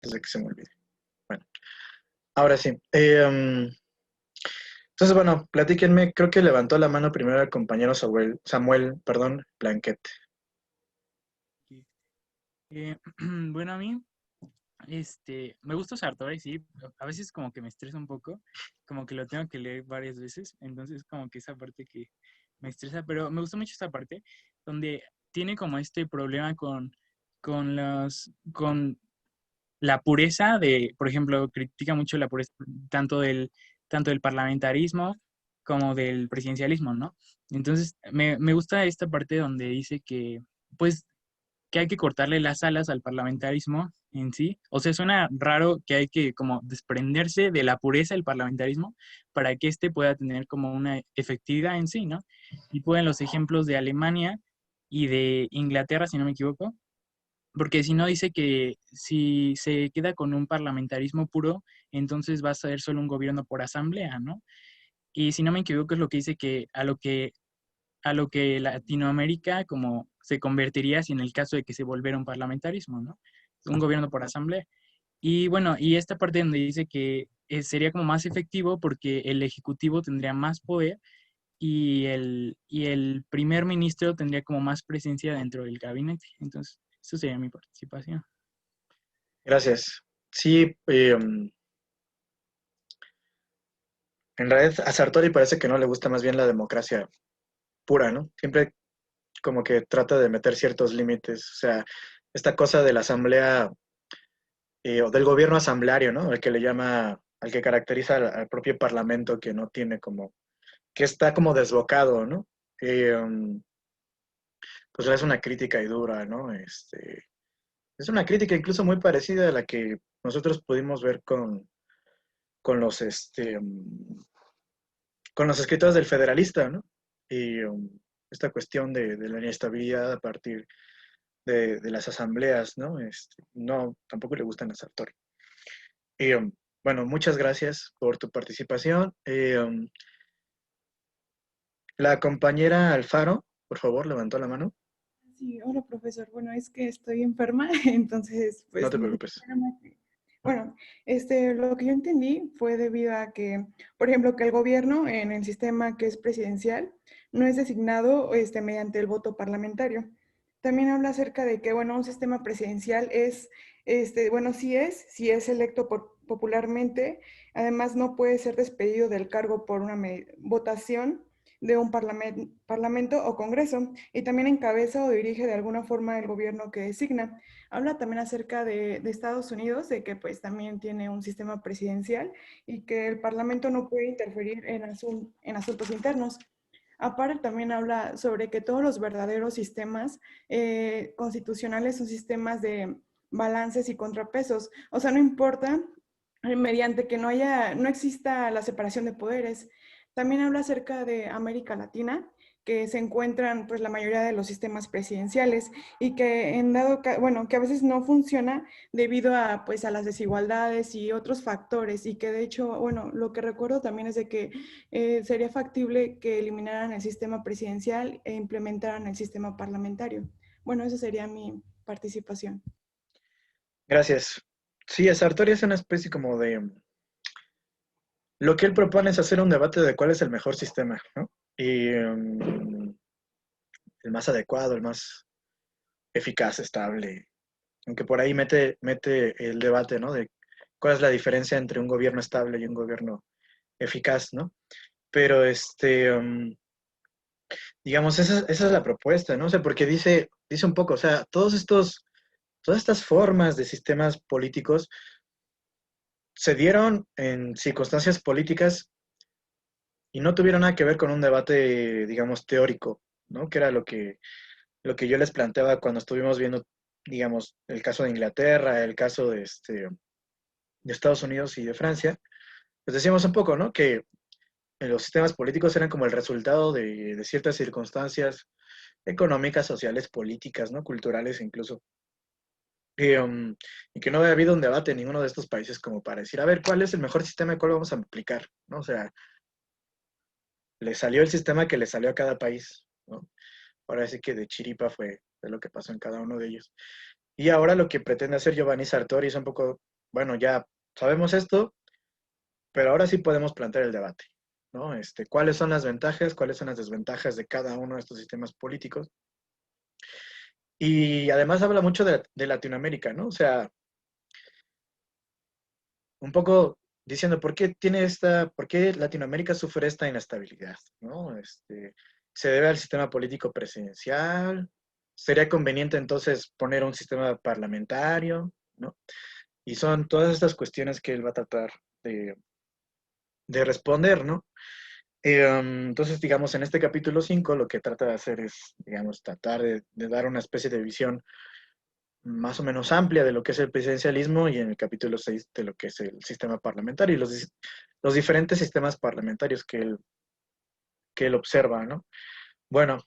antes de que se me olvide. Bueno, ahora sí. Entonces, bueno, platíquenme, creo que levantó la mano primero el compañero Samuel, perdón, Blanquet. Ok. Bueno, a mí, me gusta Sartori, sí, a veces como que me estresa un poco, como que lo tengo que leer varias veces, entonces como que esa parte que me estresa, pero me gusta mucho esta parte donde tiene como este problema con la pureza de, por ejemplo, critica mucho la pureza tanto del parlamentarismo como del presidencialismo, ¿no? Entonces, me gusta esta parte donde dice que, pues, que hay que cortarle las alas al parlamentarismo en sí. O sea, suena raro que hay que como desprenderse de la pureza del parlamentarismo para que éste pueda tener como una efectividad en sí, ¿no? Y ponen los ejemplos de Alemania y de Inglaterra, si no me equivoco, porque si no dice que si se queda con un parlamentarismo puro, entonces va a ser solo un gobierno por asamblea, ¿no? Y si no me equivoco es lo que dice que a lo que Latinoamérica como se convertiría si en el caso de que se volviera un parlamentarismo, ¿no? Un gobierno por asamblea. Y bueno, y esta parte donde dice que sería como más efectivo porque el ejecutivo tendría más poder y el primer ministro tendría como más presencia dentro del gabinete. Entonces, eso sería mi participación. Gracias. Sí, en realidad a Sartori parece que no le gusta más bien la democracia pura, ¿no? Siempre como que trata de meter ciertos límites, o sea, esta cosa de la asamblea o del gobierno asambleario, ¿no? El que le llama, al que caracteriza al propio parlamento que no tiene como, que está como desbocado, ¿no? Pues es una crítica y dura, ¿no? Es una crítica incluso muy parecida a la que nosotros pudimos ver con los, con los escritores del Federalista, ¿no? Y esta cuestión de la inestabilidad a partir de las asambleas, ¿no? No, tampoco le gustan a Sartori. Y, bueno, muchas gracias por tu participación. La compañera Alfaro, por favor, levantó la mano. Sí, hola profesor. Bueno, es que estoy enferma, entonces No pues te preocupes. bueno, lo que yo entendí fue debido a que, por ejemplo, que el gobierno en el sistema que es presidencial no es designado mediante el voto parlamentario. También habla acerca de que, bueno, un sistema presidencial es, bueno, si es electo popularmente, además no puede ser despedido del cargo por una votación de un parlamento o congreso, y también encabeza o dirige de alguna forma el gobierno que designa. Habla también acerca de Estados Unidos, de que pues también tiene un sistema presidencial y que el parlamento no puede interferir en asuntos internos. Aparte, también habla sobre que todos los verdaderos sistemas constitucionales son sistemas de balances y contrapesos. O sea, no importa mediante que no exista la separación de poderes. También habla acerca de América Latina, que se encuentran pues la mayoría de los sistemas presidenciales y que bueno, que a veces no funciona debido a pues a las desigualdades y otros factores, y que de hecho, bueno, lo que recuerdo también es de que sería factible que eliminaran el sistema presidencial e implementaran el sistema parlamentario. Bueno, esa sería mi participación. Gracias. Sí, Sartori es una especie como de... Lo que él propone es hacer un debate de cuál es el mejor sistema, ¿no? Y el más adecuado, el más eficaz, estable. Aunque por ahí mete el debate, ¿no? De cuál es la diferencia entre un gobierno estable y un gobierno eficaz, ¿no? Pero digamos, esa es la propuesta, ¿no? O sea, porque dice un poco, o sea, todas estas formas de sistemas políticos se dieron en circunstancias políticas y no tuvieron nada que ver con un debate, digamos, teórico, ¿no? Que era lo que yo les planteaba cuando estuvimos viendo, digamos, el caso de Inglaterra, el caso de Estados Unidos y de Francia. Pues decíamos un poco, ¿no? Que los sistemas políticos eran como el resultado de ciertas circunstancias económicas, sociales, políticas, ¿no? Culturales incluso. Y que no había habido un debate en ninguno de estos países como para decir, a ver, ¿cuál es el mejor sistema y cuál vamos a aplicar? ¿No? O sea, le salió el sistema que le salió a cada país, ¿no? Ahora sí que de chiripa fue de lo que pasó en cada uno de ellos. Y ahora lo que pretende hacer Giovanni Sartori es un poco bueno, ya sabemos esto, pero ahora sí podemos plantear el debate, ¿no? ¿Cuáles son las ventajas, cuáles son las desventajas de cada uno de estos sistemas políticos? Y además habla mucho de Latinoamérica, ¿no? O sea, un poco diciendo por qué Latinoamérica sufre esta inestabilidad, ¿no? Se debe al sistema político presidencial. Sería conveniente entonces poner un sistema parlamentario, ¿no? Y son todas estas cuestiones que él va a tratar de, de responder, ¿no? Entonces, digamos, en este capítulo 5 lo que trata de hacer es, digamos, tratar de dar una especie de visión más o menos amplia de lo que es el presidencialismo y en el capítulo 6 de lo que es el sistema parlamentario y los diferentes sistemas parlamentarios que él observa, ¿no? Bueno,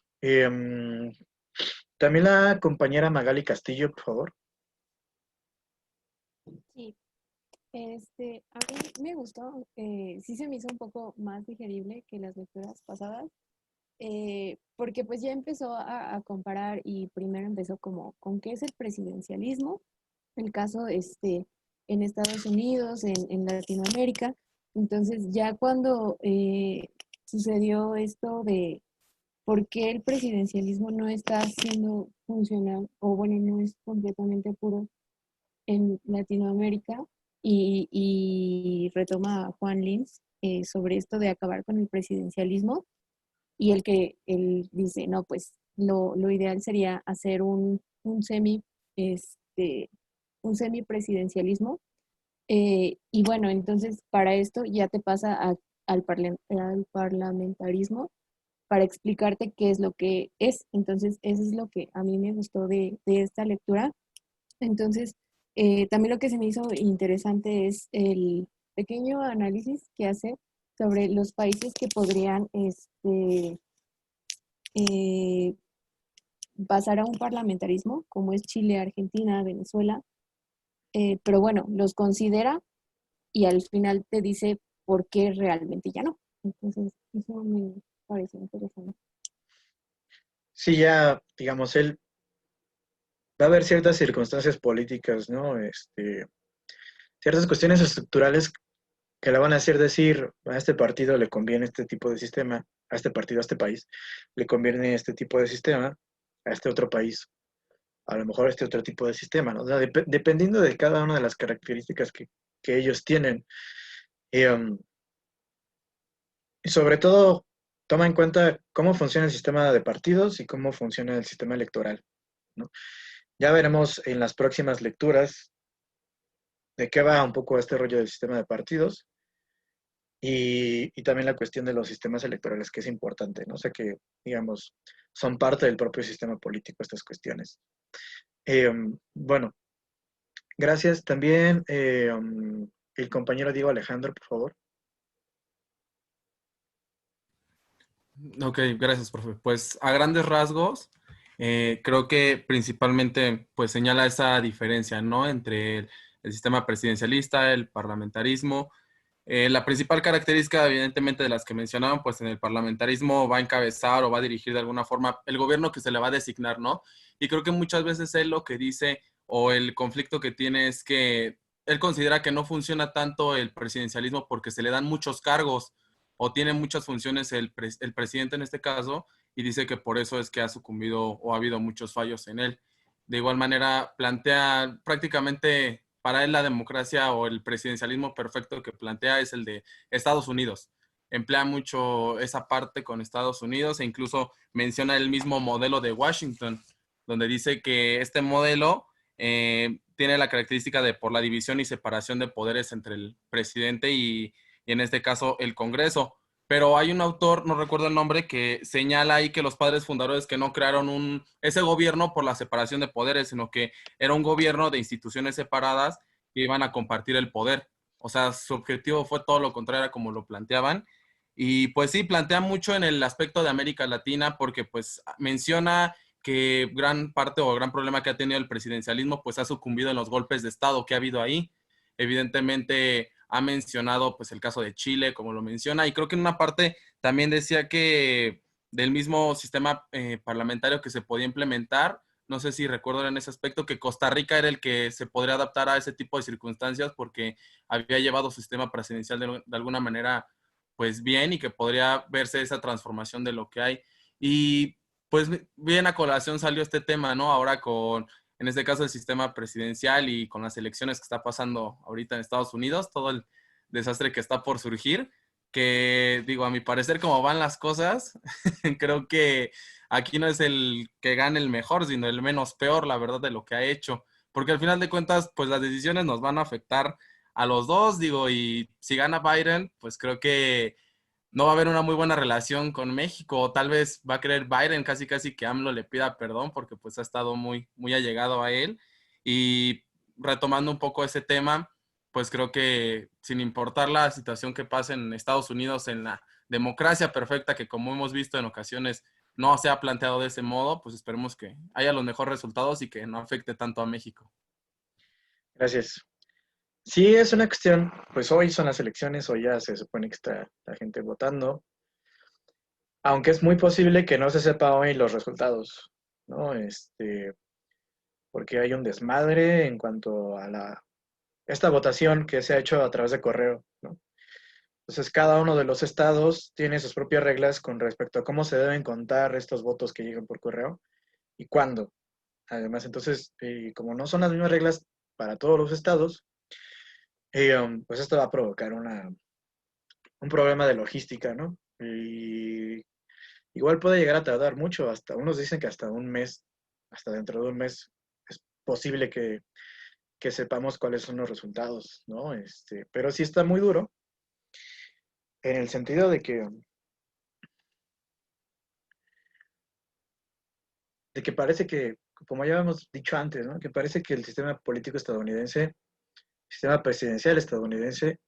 también la compañera Magali Castillo, por favor. Sí, a mí me gustó, sí se me hizo un poco más digerible que las lecturas pasadas, porque pues ya empezó a comparar y primero empezó como con qué es el presidencialismo, el caso en Estados Unidos, en Latinoamérica. Entonces ya cuando sucedió esto de por qué el presidencialismo no está siendo funcional, o bueno, no es completamente puro en Latinoamérica, y retoma a Juan Linz sobre esto de acabar con el presidencialismo, y él dice, no, pues lo ideal sería hacer este, un semipresidencialismo. Y bueno, entonces para esto ya te pasa al parlamentarismo para explicarte qué es lo que es. Entonces, eso es lo que a mí me gustó de esta lectura. Entonces, también lo que se me hizo interesante es el pequeño análisis que hace sobre los países que podrían eh, pasar a un parlamentarismo, como es Chile, Argentina, Venezuela, pero bueno, los considera y al final te dice por qué realmente ya no. Entonces, eso me parece interesante. Sí, ya, digamos, él va a haber ciertas circunstancias políticas, ¿no? Ciertas cuestiones estructurales que le van a hacer decir, a este partido le conviene este tipo de sistema, a este partido, a este país, le conviene este tipo de sistema, a este otro país, a lo mejor este otro tipo de sistema, ¿no? O sea, dependiendo de cada una de las características que ellos tienen. Y, y sobre todo, toma en cuenta cómo funciona el sistema de partidos y cómo funciona el sistema electoral, ¿no? Ya veremos en las próximas lecturas de qué va un poco este rollo del sistema de partidos y también la cuestión de los sistemas electorales, que es importante, ¿no? O sea que, digamos, son parte del propio sistema político estas cuestiones. Bueno, gracias. También el compañero Diego Alejandro, por favor. Ok, gracias, profe. Pues a grandes rasgos, creo que principalmente pues señala esa diferencia, ¿no? Entre el sistema presidencialista, el parlamentarismo. La principal característica, evidentemente, de las que mencionaban, pues en el parlamentarismo va a encabezar o va a dirigir de alguna forma el gobierno que se le va a designar, ¿no? Y creo que muchas veces él lo que dice o el conflicto que tiene es que él considera que no funciona tanto el presidencialismo porque se le dan muchos cargos o tiene muchas funciones el presidente en este caso, y dice que por eso es que ha sucumbido o ha habido muchos fallos en él. De igual manera, plantea prácticamente para él la democracia o el presidencialismo perfecto que plantea es el de Estados Unidos. Emplea mucho esa parte con Estados Unidos e incluso menciona el mismo modelo de Washington, donde dice que este modelo tiene la característica de por la división y separación de poderes entre el presidente y en este caso el Congreso. Pero hay un autor, no recuerdo el nombre, que señala ahí que los padres fundadores que no crearon ese gobierno por la separación de poderes, sino que era un gobierno de instituciones separadas que iban a compartir el poder. O sea, su objetivo fue todo lo contrario a como lo planteaban. Y pues sí, plantea mucho en el aspecto de América Latina porque pues menciona que gran parte o gran problema que ha tenido el presidencialismo pues ha sucumbido en los golpes de Estado que ha habido ahí. Evidentemente ha mencionado pues el caso de Chile, como lo menciona, y creo que en una parte también decía que del mismo sistema parlamentario que se podía implementar, no sé si recuerdo en ese aspecto, que Costa Rica era el que se podría adaptar a ese tipo de circunstancias porque había llevado su sistema presidencial de alguna manera pues bien y que podría verse esa transformación de lo que hay. Y pues bien a colación salió este tema, ¿no? Ahora con, en este caso, el sistema presidencial y con las elecciones que está pasando ahorita en Estados Unidos, todo el desastre que está por surgir, que digo, a mi parecer, como van las cosas, creo que aquí no es el que gane el mejor, sino el menos peor, la verdad, de lo que ha hecho. Porque al final de cuentas, pues las decisiones nos van a afectar a los dos, digo, y si gana Biden, pues creo que no va a haber una muy buena relación con México, o tal vez va a querer Biden casi casi que AMLO le pida perdón porque pues ha estado muy, muy allegado a él. Y retomando un poco ese tema, pues creo que sin importar la situación que pase en Estados Unidos, en la democracia perfecta que como hemos visto en ocasiones no se ha planteado de ese modo, pues esperemos que haya los mejores resultados y que no afecte tanto a México. Gracias. Sí, es una cuestión, pues hoy son las elecciones, hoy ya se supone que está la gente votando, aunque es muy posible que no se sepa hoy los resultados, ¿no? Porque hay un desmadre en cuanto a esta votación que se ha hecho a través de correo, ¿no? Entonces, cada uno de los estados tiene sus propias reglas con respecto a cómo se deben contar estos votos que llegan por correo y cuándo. Además, entonces, como no son las mismas reglas para todos los estados, pues esto va a provocar un problema de logística, ¿no? Y igual puede llegar a tardar mucho, hasta unos dicen que hasta un mes, hasta dentro de un mes es posible que sepamos cuáles son los resultados, ¿no? Pero sí está muy duro en el sentido de que parece que, como ya hemos dicho antes, ¿no? Que parece que el sistema político estadounidense, el sistema presidencial estadounidense,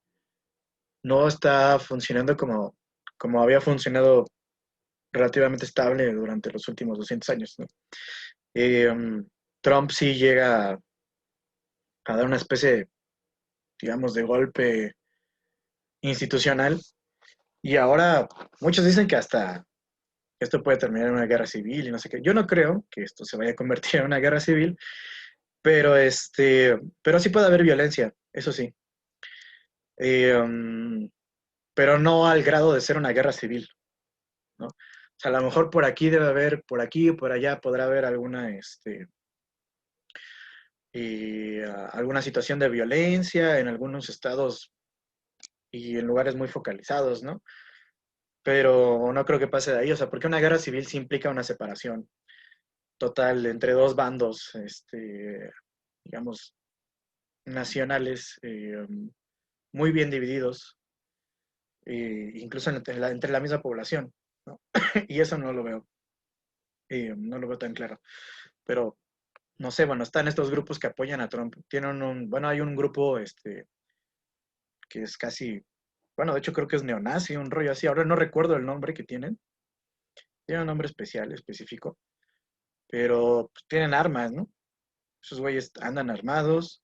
no está funcionando como había funcionado relativamente estable durante los últimos 200 años, ¿no? Trump sí llega a dar una especie, digamos, de golpe institucional y ahora muchos dicen que hasta esto puede terminar en una guerra civil y no sé qué. Yo no creo que esto se vaya a convertir en una guerra civil, pero pero sí puede haber violencia, eso sí. Pero no al grado de ser una guerra civil, ¿no? O sea, a lo mejor por aquí debe haber, por aquí o por allá podrá haber alguna situación de violencia en algunos estados y en lugares muy focalizados, ¿no? Pero no creo que pase de ahí, o sea, porque una guerra civil sí implica una separación total entre dos bandos, digamos, nacionales muy bien divididos, incluso entre la misma población, ¿no? Y eso no lo veo, no lo veo tan claro. Pero, no sé, bueno, están estos grupos que apoyan a Trump. Bueno, hay un grupo que es casi, bueno, de hecho creo que es neonazi, un rollo así. Ahora no recuerdo el nombre que tienen. Tiene un nombre especial, específico. Pero pues, tienen armas, ¿no? Esos güeyes andan armados,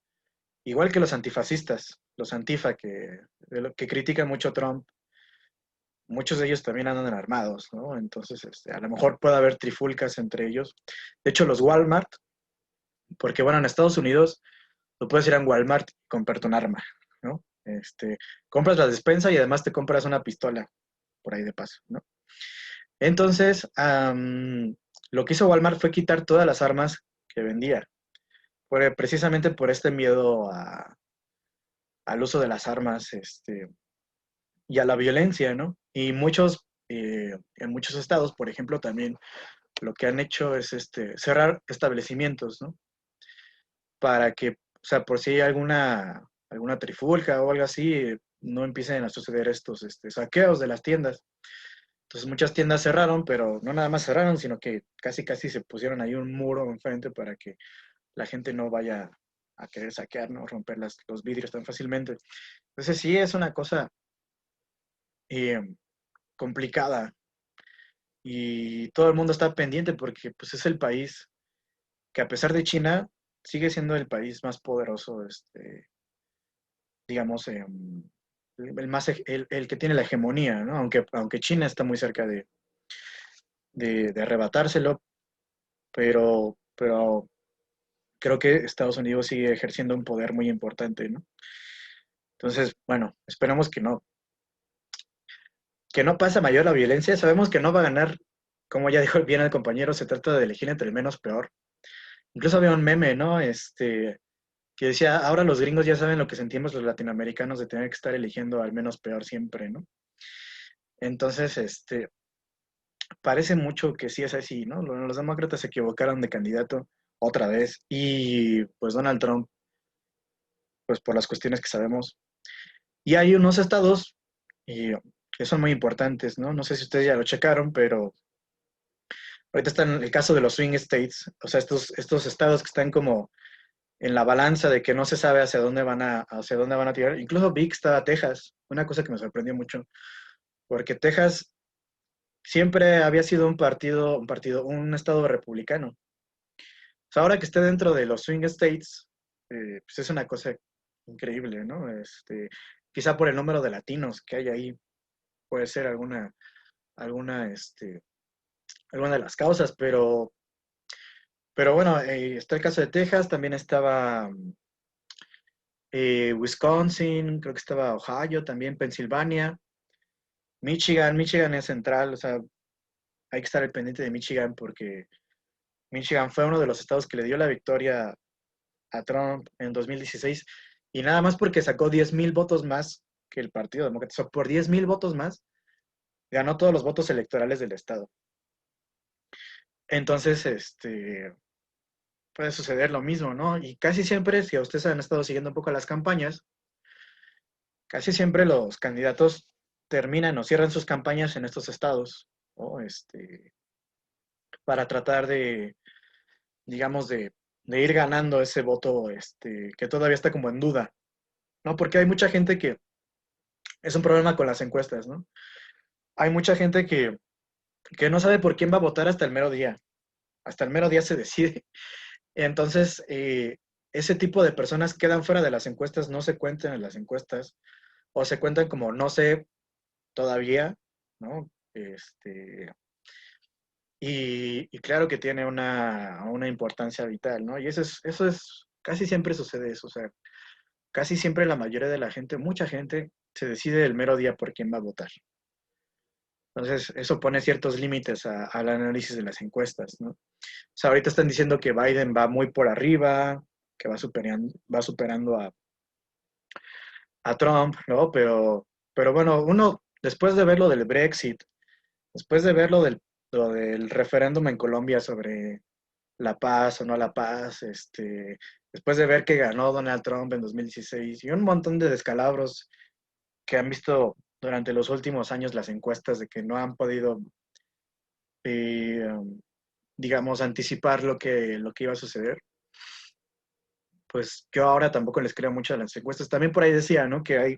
igual que los antifascistas, los antifa que critican mucho a Trump. Muchos de ellos también andan armados, ¿no? Entonces, a lo mejor puede haber trifulcas entre ellos. De hecho, los Walmart, porque bueno, en Estados Unidos, tú puedes ir a un Walmart y comprarte un arma, ¿no? Compras la despensa y además te compras una pistola por ahí de paso, ¿no? Entonces, lo que hizo Walmart fue quitar todas las armas que vendía, precisamente por este miedo al uso de las armas y a la violencia, ¿no? Y en muchos estados, por ejemplo, también lo que han hecho es cerrar establecimientos, ¿no? Para que, o sea, por si hay alguna trifulca o algo así, no empiecen a suceder estos saqueos de las tiendas. Entonces muchas tiendas cerraron, pero no nada más cerraron, sino que casi casi se pusieron ahí un muro enfrente para que la gente no vaya a querer saquear, ¿no? Romper los vidrios tan fácilmente. Entonces sí es una cosa eh, complicada y todo el mundo está pendiente porque pues es el país que a pesar de China sigue siendo el país más poderoso, digamos, el que tiene la hegemonía, ¿no? Aunque China está muy cerca de arrebatárselo, pero pero creo que Estados Unidos sigue ejerciendo un poder muy importante, ¿no? Entonces, bueno, esperemos que no pase mayor la violencia. Sabemos que no va a ganar, como ya dijo bien el compañero, se trata de elegir entre el menos peor. Incluso había un meme, ¿no? Que decía, ahora los gringos ya saben lo que sentimos los latinoamericanos de tener que estar eligiendo al menos peor siempre, ¿no? Entonces, parece mucho que sí es así, ¿no? Los demócratas se equivocaron de candidato otra vez y pues Donald Trump, pues por las cuestiones que sabemos. Y hay unos estados y, que son muy importantes, ¿no? No sé si ustedes ya lo checaron, pero ahorita está en el caso de los swing states, o sea, estos estados que están como en la balanza de que no se sabe hacia dónde van a tirar. Incluso Vic está Texas, una cosa que me sorprendió mucho, porque Texas siempre había sido un estado republicano. O sea, ahora que esté dentro de los swing states, pues es una cosa increíble, ¿no? Quizá por el número de latinos que hay ahí, puede ser alguna, alguna de las causas, pero bueno, está el caso de Texas, también estaba Wisconsin, creo que estaba Ohio, también Pensilvania, Michigan es central, o sea, hay que estar al pendiente de Michigan porque Michigan fue uno de los estados que le dio la victoria a Trump en 2016 y nada más porque sacó 10,000 votos más que el Partido Demócrata. O sea, por 10,000 votos más ganó todos los votos electorales del estado. Entonces, puede suceder lo mismo, ¿no? Y casi siempre, si a ustedes han estado siguiendo un poco las campañas, casi siempre los candidatos terminan o cierran sus campañas en estos estados, ¿no? Para tratar de, digamos, de ir ganando ese voto, que todavía está como en duda, ¿no? Porque hay mucha gente que es un problema con las encuestas, ¿no? Hay mucha gente que no sabe por quién va a votar hasta el mero día. Hasta el mero día se decide. Entonces, ese tipo de personas quedan fuera de las encuestas, no se cuentan en las encuestas, o se cuentan como no sé todavía, ¿no? Y claro que tiene una importancia vital, ¿no? Y eso es, casi siempre sucede eso, o sea, casi siempre la mayoría de la gente, mucha gente, se decide el mero día por quién va a votar. Entonces, eso pone ciertos límites al análisis de las encuestas, ¿no? O sea, ahorita están diciendo que Biden va muy por arriba, que va superando a Trump, ¿no? Pero bueno, uno, después de ver lo del Brexit, después de ver lo del referéndum en Colombia sobre la paz o no la paz, después de ver que ganó Donald Trump en 2016 y un montón de descalabros que han visto durante los últimos años las encuestas de que no han podido, digamos, anticipar lo que iba a suceder, pues yo ahora tampoco les creo mucho a las encuestas. También por ahí decía, ¿no? Que hay,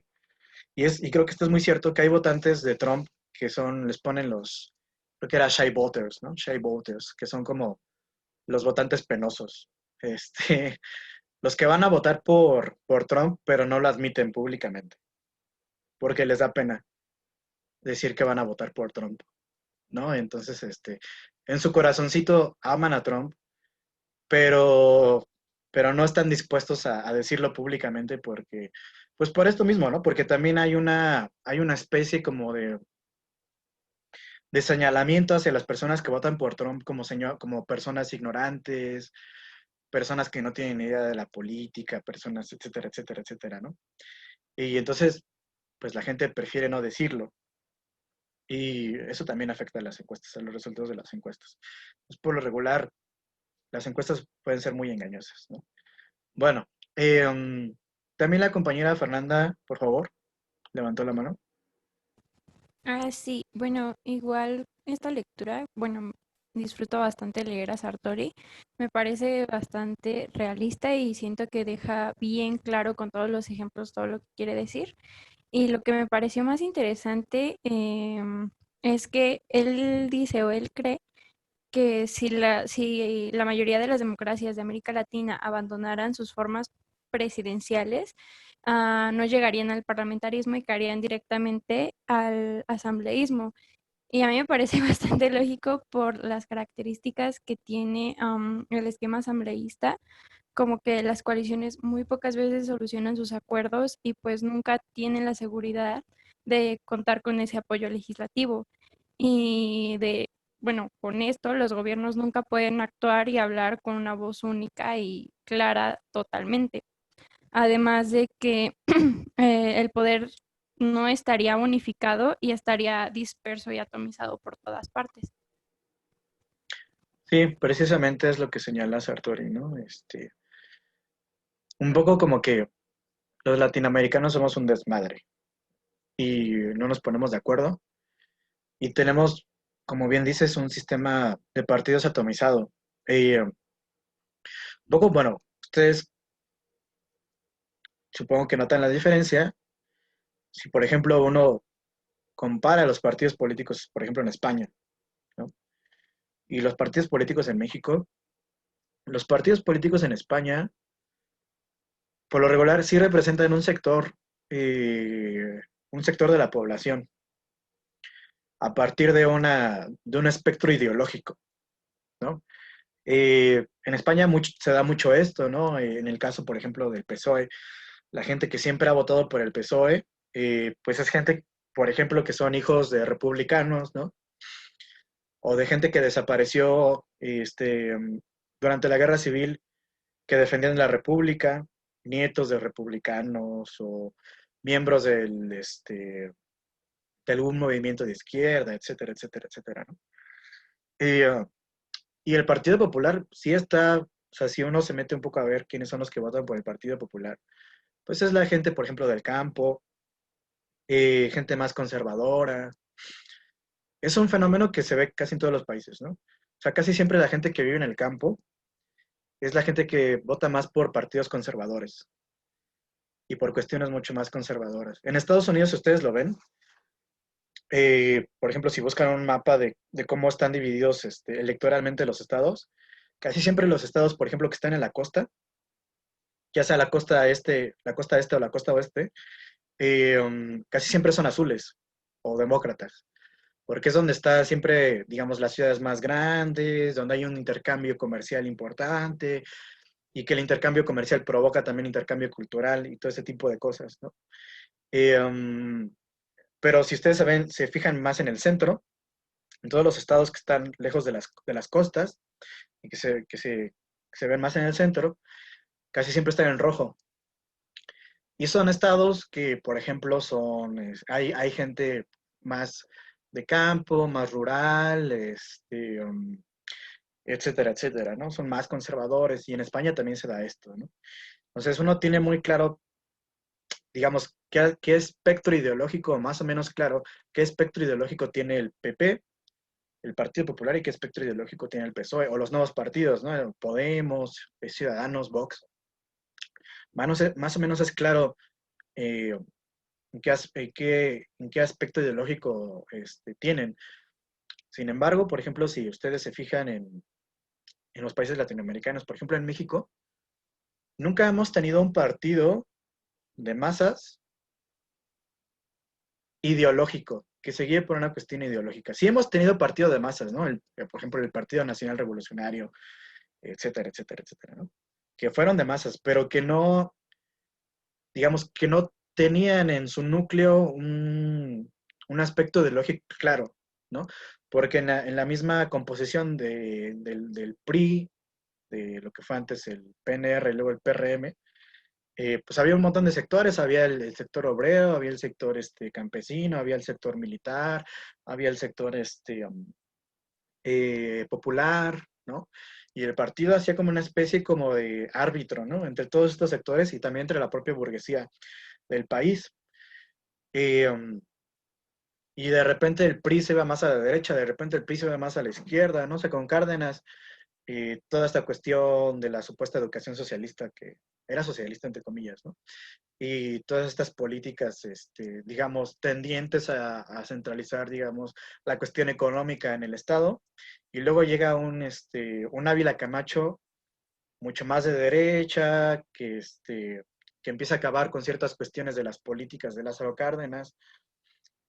y creo que esto es muy cierto, que hay votantes de Trump que les ponen creo que era shy voters, ¿no? Shy voters, que son como los votantes penosos. Los que van a votar por Trump, pero no lo admiten públicamente, porque les da pena decir que van a votar por Trump, ¿no? Entonces, en su corazoncito aman a Trump, pero, pero no están dispuestos a decirlo públicamente porque, pues por esto mismo, ¿no? Porque también hay una especie como de señalamiento hacia las personas que votan por Trump como personas ignorantes, personas que no tienen idea de la política, personas, etcétera, etcétera, etcétera, ¿no? Y entonces, pues la gente prefiere no decirlo. Y eso también afecta a las encuestas, a los resultados de las encuestas. Pues por lo regular, las encuestas pueden ser muy engañosas, ¿no? Bueno, también la compañera Fernanda, por favor, levantó la mano. Ah, sí, bueno, igual esta lectura, bueno, disfruto bastante leer a Sartori, me parece bastante realista y siento que deja bien claro con todos los ejemplos todo lo que quiere decir. Y lo que me pareció más interesante es que él dice o él cree que si la mayoría de las democracias de América Latina abandonaran sus formas presidenciales, no llegarían al parlamentarismo y caerían directamente al asambleísmo. Y a mí me parece bastante lógico por las características que tiene el esquema asambleísta, como que las coaliciones muy pocas veces solucionan sus acuerdos y pues nunca tienen la seguridad de contar con ese apoyo legislativo. Y bueno, con esto los gobiernos nunca pueden actuar y hablar con una voz única y clara totalmente. Además de que el poder no estaría unificado y estaría disperso y atomizado por todas partes. Sí, precisamente es lo que señala Sartori, ¿no? Un poco como que los latinoamericanos somos un desmadre y no nos ponemos de acuerdo y tenemos, como bien dices, un sistema de partidos atomizado. Un poco, bueno, ustedes supongo que notan la diferencia. Si, por ejemplo, uno compara los partidos políticos, por ejemplo, en España, ¿no? Y los partidos políticos en México, los partidos políticos en España, por lo regular, sí representan un sector de la población a partir de un espectro ideológico, ¿no? En España se da mucho esto, ¿no? En el caso, por ejemplo, del PSOE, la gente que siempre ha votado por el PSOE, pues es gente, por ejemplo, que son hijos de republicanos, ¿no? O de gente que desapareció durante la guerra civil, que defendían la república, nietos de republicanos o miembros de algún movimiento de izquierda, etcétera, etcétera, etcétera, ¿no? Y, uh, y el Partido Popular sí está, o sea, si uno se mete un poco a ver quiénes son los que votan por el Partido Popular, pues es la gente, por ejemplo, del campo, gente más conservadora. Es un fenómeno que se ve casi en todos los países, ¿no? O sea, casi siempre la gente que vive en el campo es la gente que vota más por partidos conservadores y por cuestiones mucho más conservadoras. En Estados Unidos, si ustedes lo ven, por ejemplo, si buscan un mapa de cómo están divididos electoralmente los estados, casi siempre los estados, por ejemplo, que están en la costa, ya sea la costa este o la costa oeste, casi siempre son azules o demócratas, porque es donde está siempre, digamos, las ciudades más grandes, donde hay un intercambio comercial importante y que el intercambio comercial provoca también intercambio cultural y todo ese tipo de cosas, ¿no? Eh, um, pero si ustedes se fijan más en el centro, en todos los estados que están lejos de las costas y que se ven más en el centro, casi siempre están en rojo. Y son estados que, por ejemplo, hay gente más de campo, más rural, etcétera, etcétera, ¿no? Son más conservadores y en España también se da esto, ¿no? Entonces uno tiene muy claro, digamos, qué espectro ideológico, más o menos claro, qué espectro ideológico tiene el PP, el Partido Popular, y qué espectro ideológico tiene el PSOE, o los nuevos partidos, ¿no? Podemos, Ciudadanos, Vox. Más o menos es claro eh, en qué aspecto ideológico tienen. Sin embargo, por ejemplo, si ustedes se fijan en los países latinoamericanos, por ejemplo en México, nunca hemos tenido un partido de masas ideológico, que se guíe por una cuestión ideológica. Sí hemos tenido partido de masas, ¿no? Por ejemplo, el Partido Nacional Revolucionario, etcétera, etcétera, etcétera, ¿no? Que fueron de masas, pero que no, digamos, que no tenían en su núcleo un aspecto ideológico claro, ¿no? Porque en la misma composición del PRI, de lo que fue antes el PNR y luego el PRM, pues había un montón de sectores, había el sector obrero, había el sector campesino, había el sector militar, había el sector popular, ¿no? Y el partido hacía como una especie como de árbitro, ¿no? Entre todos estos sectores y también entre la propia burguesía del país. Um, y de repente el PRI se va más a la derecha, de repente el PRI se va más a la izquierda, no sé, con Cárdenas, toda esta cuestión de la supuesta educación socialista, que era socialista entre comillas, ¿no? Y todas estas políticas, digamos, tendientes a centralizar, digamos, la cuestión económica en el Estado. Y luego llega un Ávila Camacho mucho más de derecha, que empieza a acabar con ciertas cuestiones de las políticas de Lázaro Cárdenas.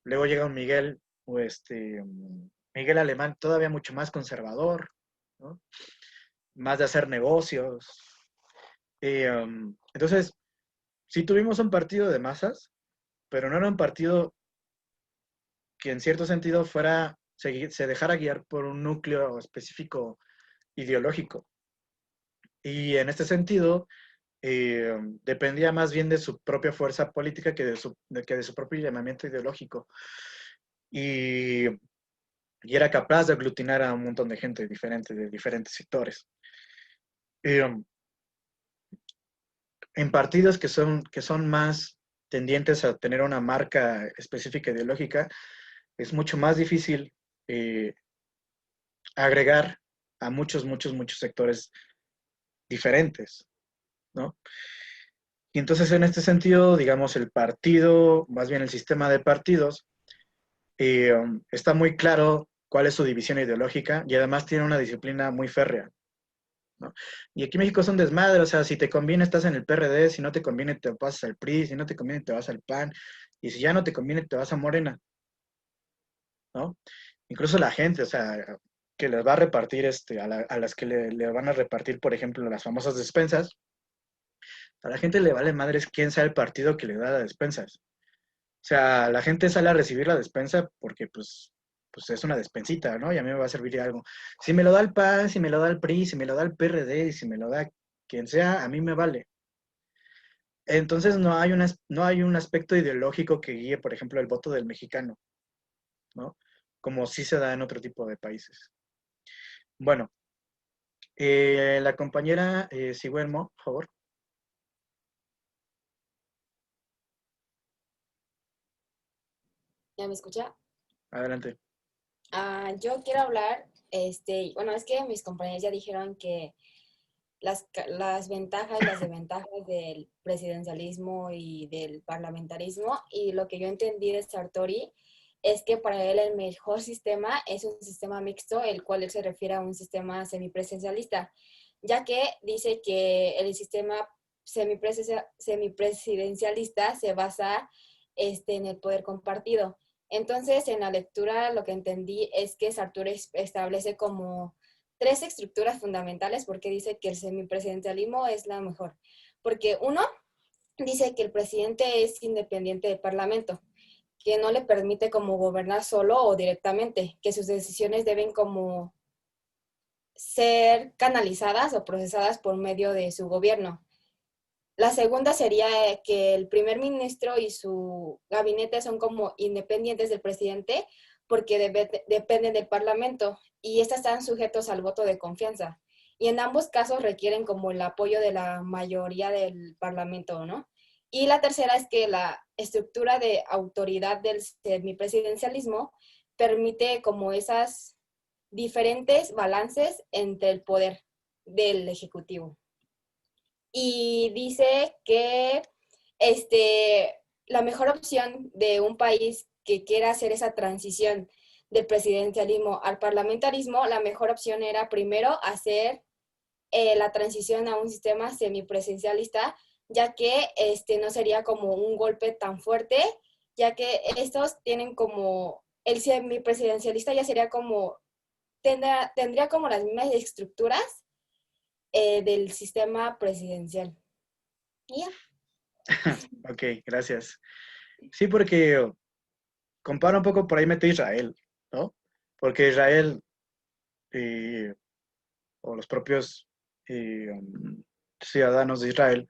Luego llega un Miguel o Miguel Alemán todavía mucho más conservador, ¿no? Más de hacer negocios. Entonces, sí tuvimos un partido de masas, pero no era un partido que en cierto sentido se dejara guiar por un núcleo específico ideológico. Y en este sentido, dependía más bien de su propia fuerza política que de su propio llamamiento ideológico. Y, y era capaz de aglutinar a un montón de gente diferente, de diferentes sectores. En partidos que son más tendientes a tener una marca específica ideológica, es mucho más difícil eh, agregar a muchos sectores diferentes, ¿no? Y entonces en este sentido, digamos, el partido, más bien el sistema de partidos, está muy claro cuál es su división ideológica y además tiene una disciplina muy férrea, ¿no? Y aquí en México es un desmadre, o sea, si te conviene estás en el PRD, si no te conviene te pasas al PRI, si no te conviene te vas al PAN, y si ya no te conviene te vas a Morena, ¿no? Incluso la gente, o sea, que les va a repartir, a las que le van a repartir, por ejemplo, las famosas despensas, a la gente le vale madres quién sea el partido que le da las despensas. O sea, la gente sale a recibir la despensa porque, pues es una despensita, ¿no? Y a mí me va a servir de algo. Si me lo da el PAN, si me lo da el PRI, si me lo da el PRD, si me lo da quien sea, a mí me vale. Entonces no hay un aspecto ideológico que guíe, por ejemplo, el voto del mexicano, ¿no? Como sí se da en otro tipo de países. Bueno, la compañera Sigüenmo, por favor. ¿Ya me escucha? Adelante. Yo quiero hablar, bueno, es que mis compañeros ya dijeron que las ventajas y las desventajas del presidencialismo y del parlamentarismo, y lo que yo entendí de Sartori es que para él el mejor sistema es un sistema mixto, el cual él se refiere a un sistema semipresidencialista, ya que dice que el sistema semipresidencialista se basa en el poder compartido. Entonces, en la lectura lo que entendí es que Sartori establece como tres estructuras fundamentales porque dice que el semipresidencialismo es la mejor. Porque uno, dice que el presidente es independiente del parlamento, que no le permite como gobernar solo o directamente, que sus decisiones deben como ser canalizadas o procesadas por medio de su gobierno. La segunda sería que el primer ministro y su gabinete son como independientes del presidente porque dependen del parlamento y estas están sujetos al voto de confianza. Y en ambos casos requieren como el apoyo de la mayoría del parlamento, ¿no? Y la tercera es que la estructura de autoridad del semipresidencialismo permite como esas diferentes balances entre el poder del ejecutivo. Y dice que la mejor opción de un país que quiera hacer esa transición del presidencialismo al parlamentarismo, la mejor opción era primero hacer la transición a un sistema semipresidencialista, ya que no sería como un golpe tan fuerte, ya que estos tienen como, el semipresidencialista ya sería como, tendría como las mismas estructuras del sistema presidencial. Y ya. Ok, gracias. Sí, porque compara un poco por ahí mete Israel, ¿no? Porque Israel o los propios ciudadanos de Israel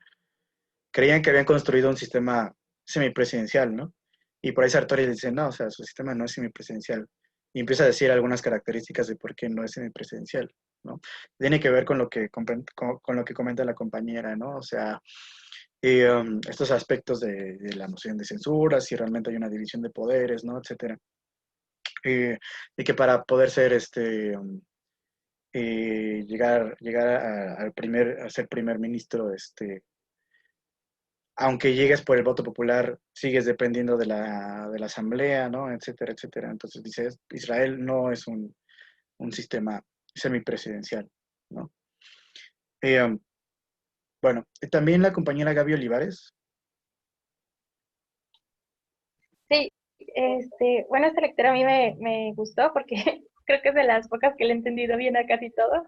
creían que habían construido un sistema semipresidencial, ¿no? Y por ahí Sartori dice, no, o sea, su sistema no es semipresidencial. Y empieza a decir algunas características de por qué no es semipresidencial, ¿no? Tiene que ver con lo que, con lo que comenta la compañera, ¿no? O sea, estos aspectos de la moción de censura, si realmente hay una división de poderes, ¿no? Etcétera. Y que para poder ser llegar a ser primer ministro, aunque llegues por el voto popular, sigues dependiendo de la asamblea, ¿no? Etcétera, etcétera. Entonces dice, Israel no es un sistema semipresidencial, ¿no? Eh, bueno, también la compañera Gaby Olivares. Sí, Bueno, esta lectura a mí me gustó porque creo que es de las pocas que le he entendido bien a casi todo.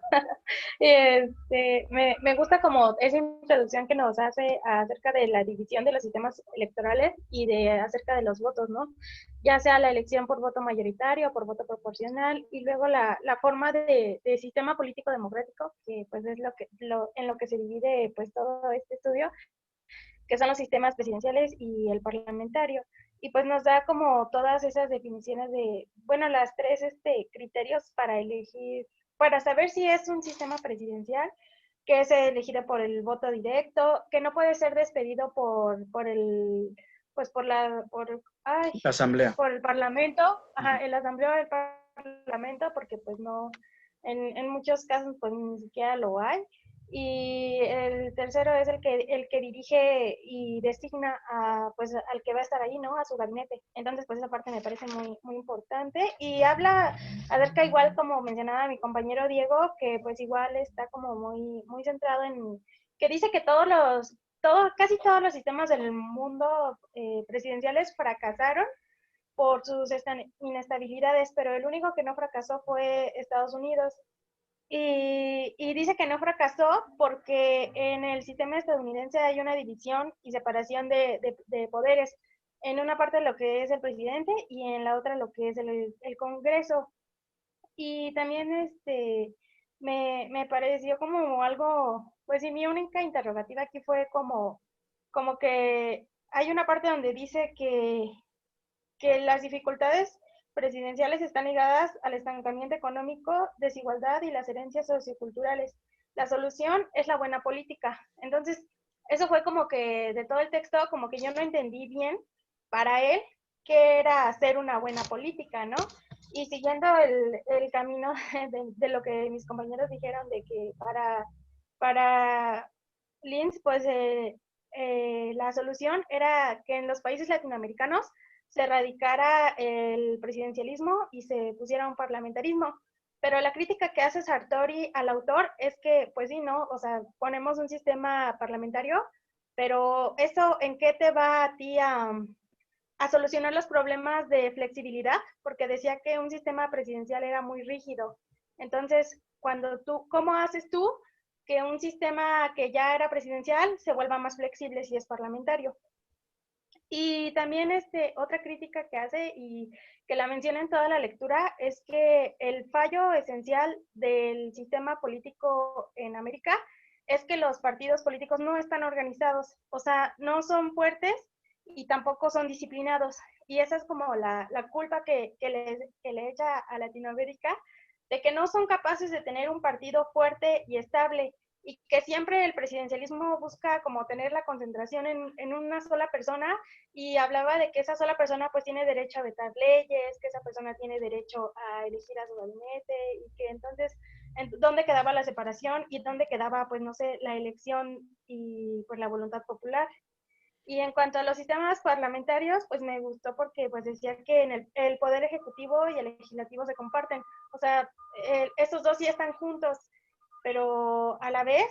Me gusta como esa introducción que nos hace acerca de la división de los sistemas electorales y acerca de los votos, ¿no? Ya sea la elección por voto mayoritario o por voto proporcional, y luego la forma de sistema político democrático, que pues es en lo que se divide pues todo este estudio, que son los sistemas presidenciales y el parlamentario. Y pues nos da como todas esas definiciones de, bueno, las tres criterios para elegir, para saber si es un sistema presidencial, que es elegido por el voto directo, que no puede ser despedido por el, pues La asamblea. por el parlamento, ajá, el asamblea del parlamento, porque pues no, en muchos casos pues ni siquiera lo hay. Y el tercero es el que dirige y designa pues, al que va a estar ahí, ¿no? A su gabinete. Entonces, pues esa parte me parece muy, muy importante. Y habla acerca, igual como mencionaba mi compañero Diego, que pues igual está como muy, muy centrado en, que dice que casi todos los sistemas del mundo presidenciales fracasaron por sus inestabilidades, pero el único que no fracasó fue Estados Unidos. Y dice que no fracasó porque en el sistema estadounidense hay una división y separación de poderes. En una parte lo que es el presidente y en la otra lo que es el Congreso. Y también me pareció como algo, pues sí, mi única interrogativa aquí fue como que hay una parte donde dice que las dificultades presidenciales están ligadas al estancamiento económico, desigualdad y las herencias socioculturales. La solución es la buena política. Entonces, eso fue como que de todo el texto, como que yo no entendí bien para él qué era hacer una buena política, ¿no? Y siguiendo el camino de lo que mis compañeros dijeron, de que para Linz, pues la solución era que en los países latinoamericanos se erradicara el presidencialismo y se pusiera un parlamentarismo. Pero la crítica que hace Sartori al autor es que, pues sí, ¿no? O sea, ponemos un sistema parlamentario, pero ¿eso en qué te va a ti a solucionar los problemas de flexibilidad? Porque decía que un sistema presidencial era muy rígido. Entonces, ¿cómo haces tú que un sistema que ya era presidencial se vuelva más flexible si es parlamentario? Y también otra crítica que hace y que la menciona en toda la lectura es que el fallo esencial del sistema político en América es que los partidos políticos no están organizados, o sea, no son fuertes y tampoco son disciplinados. Y esa es como la culpa que le echa a Latinoamérica, de que no son capaces de tener un partido fuerte y estable, y que siempre el presidencialismo busca como tener la concentración en una sola persona, y hablaba de que esa sola persona pues tiene derecho a vetar leyes, que esa persona tiene derecho a elegir a su gabinete, y que entonces, ¿dónde quedaba la separación y dónde quedaba, pues no sé, la elección y pues la voluntad popular? Y en cuanto a los sistemas parlamentarios, pues me gustó porque pues decía que en el poder ejecutivo y el legislativo se comparten. O sea, estos dos sí están juntos, pero a la vez,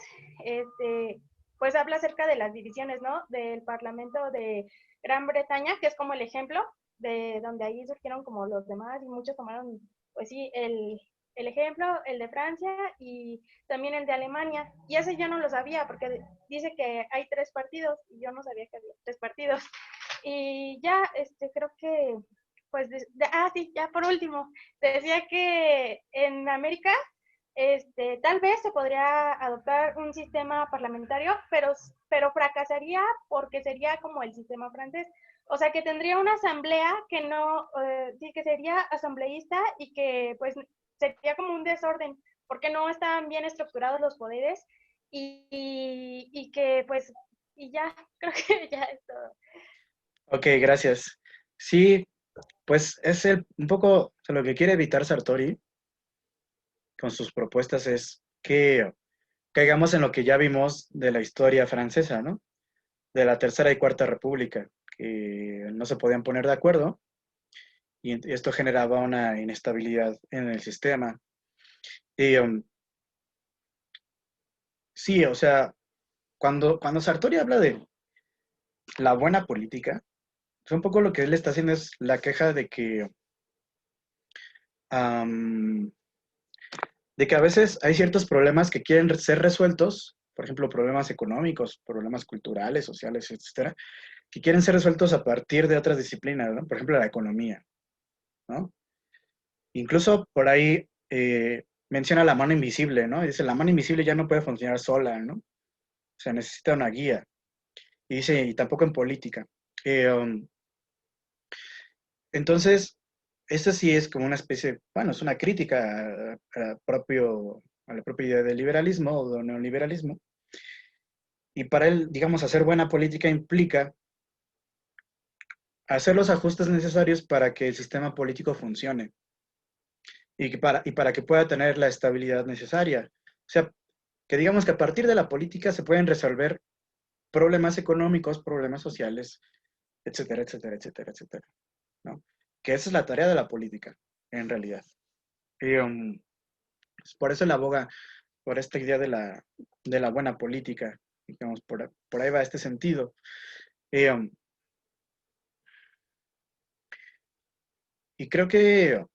pues habla acerca de las divisiones, ¿no? Del Parlamento de Gran Bretaña, que es como el ejemplo de donde ahí surgieron como los demás, y muchos tomaron, pues sí, el ejemplo, el de Francia y también el de Alemania. Y ese yo no lo sabía porque dice que hay 3 partidos y yo no sabía que había 3 partidos. Y ya, creo que, pues, sí, ya por último, decía que en América tal vez se podría adoptar un sistema parlamentario, pero fracasaría porque sería como el sistema francés. O sea, que tendría una asamblea que no, sí, que sería asambleísta y que pues sería como un desorden, porque no están bien estructurados los poderes y que pues, y ya, creo que ya es todo. Ok, gracias. Sí, pues es un poco lo que quiere evitar Sartori con sus propuestas es que caigamos en lo que ya vimos de la historia francesa, ¿no? De la Tercera y Cuarta República, que no se podían poner de acuerdo y esto generaba una inestabilidad en el sistema. Y sí, o sea, cuando Sartori habla de la buena política, un poco lo que él está haciendo es la queja de que a veces hay ciertos problemas que quieren ser resueltos, por ejemplo, problemas económicos, problemas culturales, sociales, etcétera, que quieren ser resueltos a partir de otras disciplinas, ¿no? Por ejemplo, la economía, ¿no? Incluso por ahí menciona la mano invisible, ¿no? Y dice, la mano invisible ya no puede funcionar sola, ¿no? O sea, necesita una guía. Y dice, y tampoco en política. Entonces, esta sí es como una especie, bueno, es una crítica a la propia idea del liberalismo o del neoliberalismo. Y para él, digamos, hacer buena política implica hacer los ajustes necesarios para que el sistema político funcione y para que pueda tener la estabilidad necesaria. O sea, que digamos que a partir de la política se pueden resolver problemas económicos, problemas sociales, etcétera, etcétera, etcétera, etcétera, ¿no? Que esa es la tarea de la política, en realidad. Y, pues por eso él aboga por esta idea de la buena política, digamos, por ahí va este sentido. Y, y creo que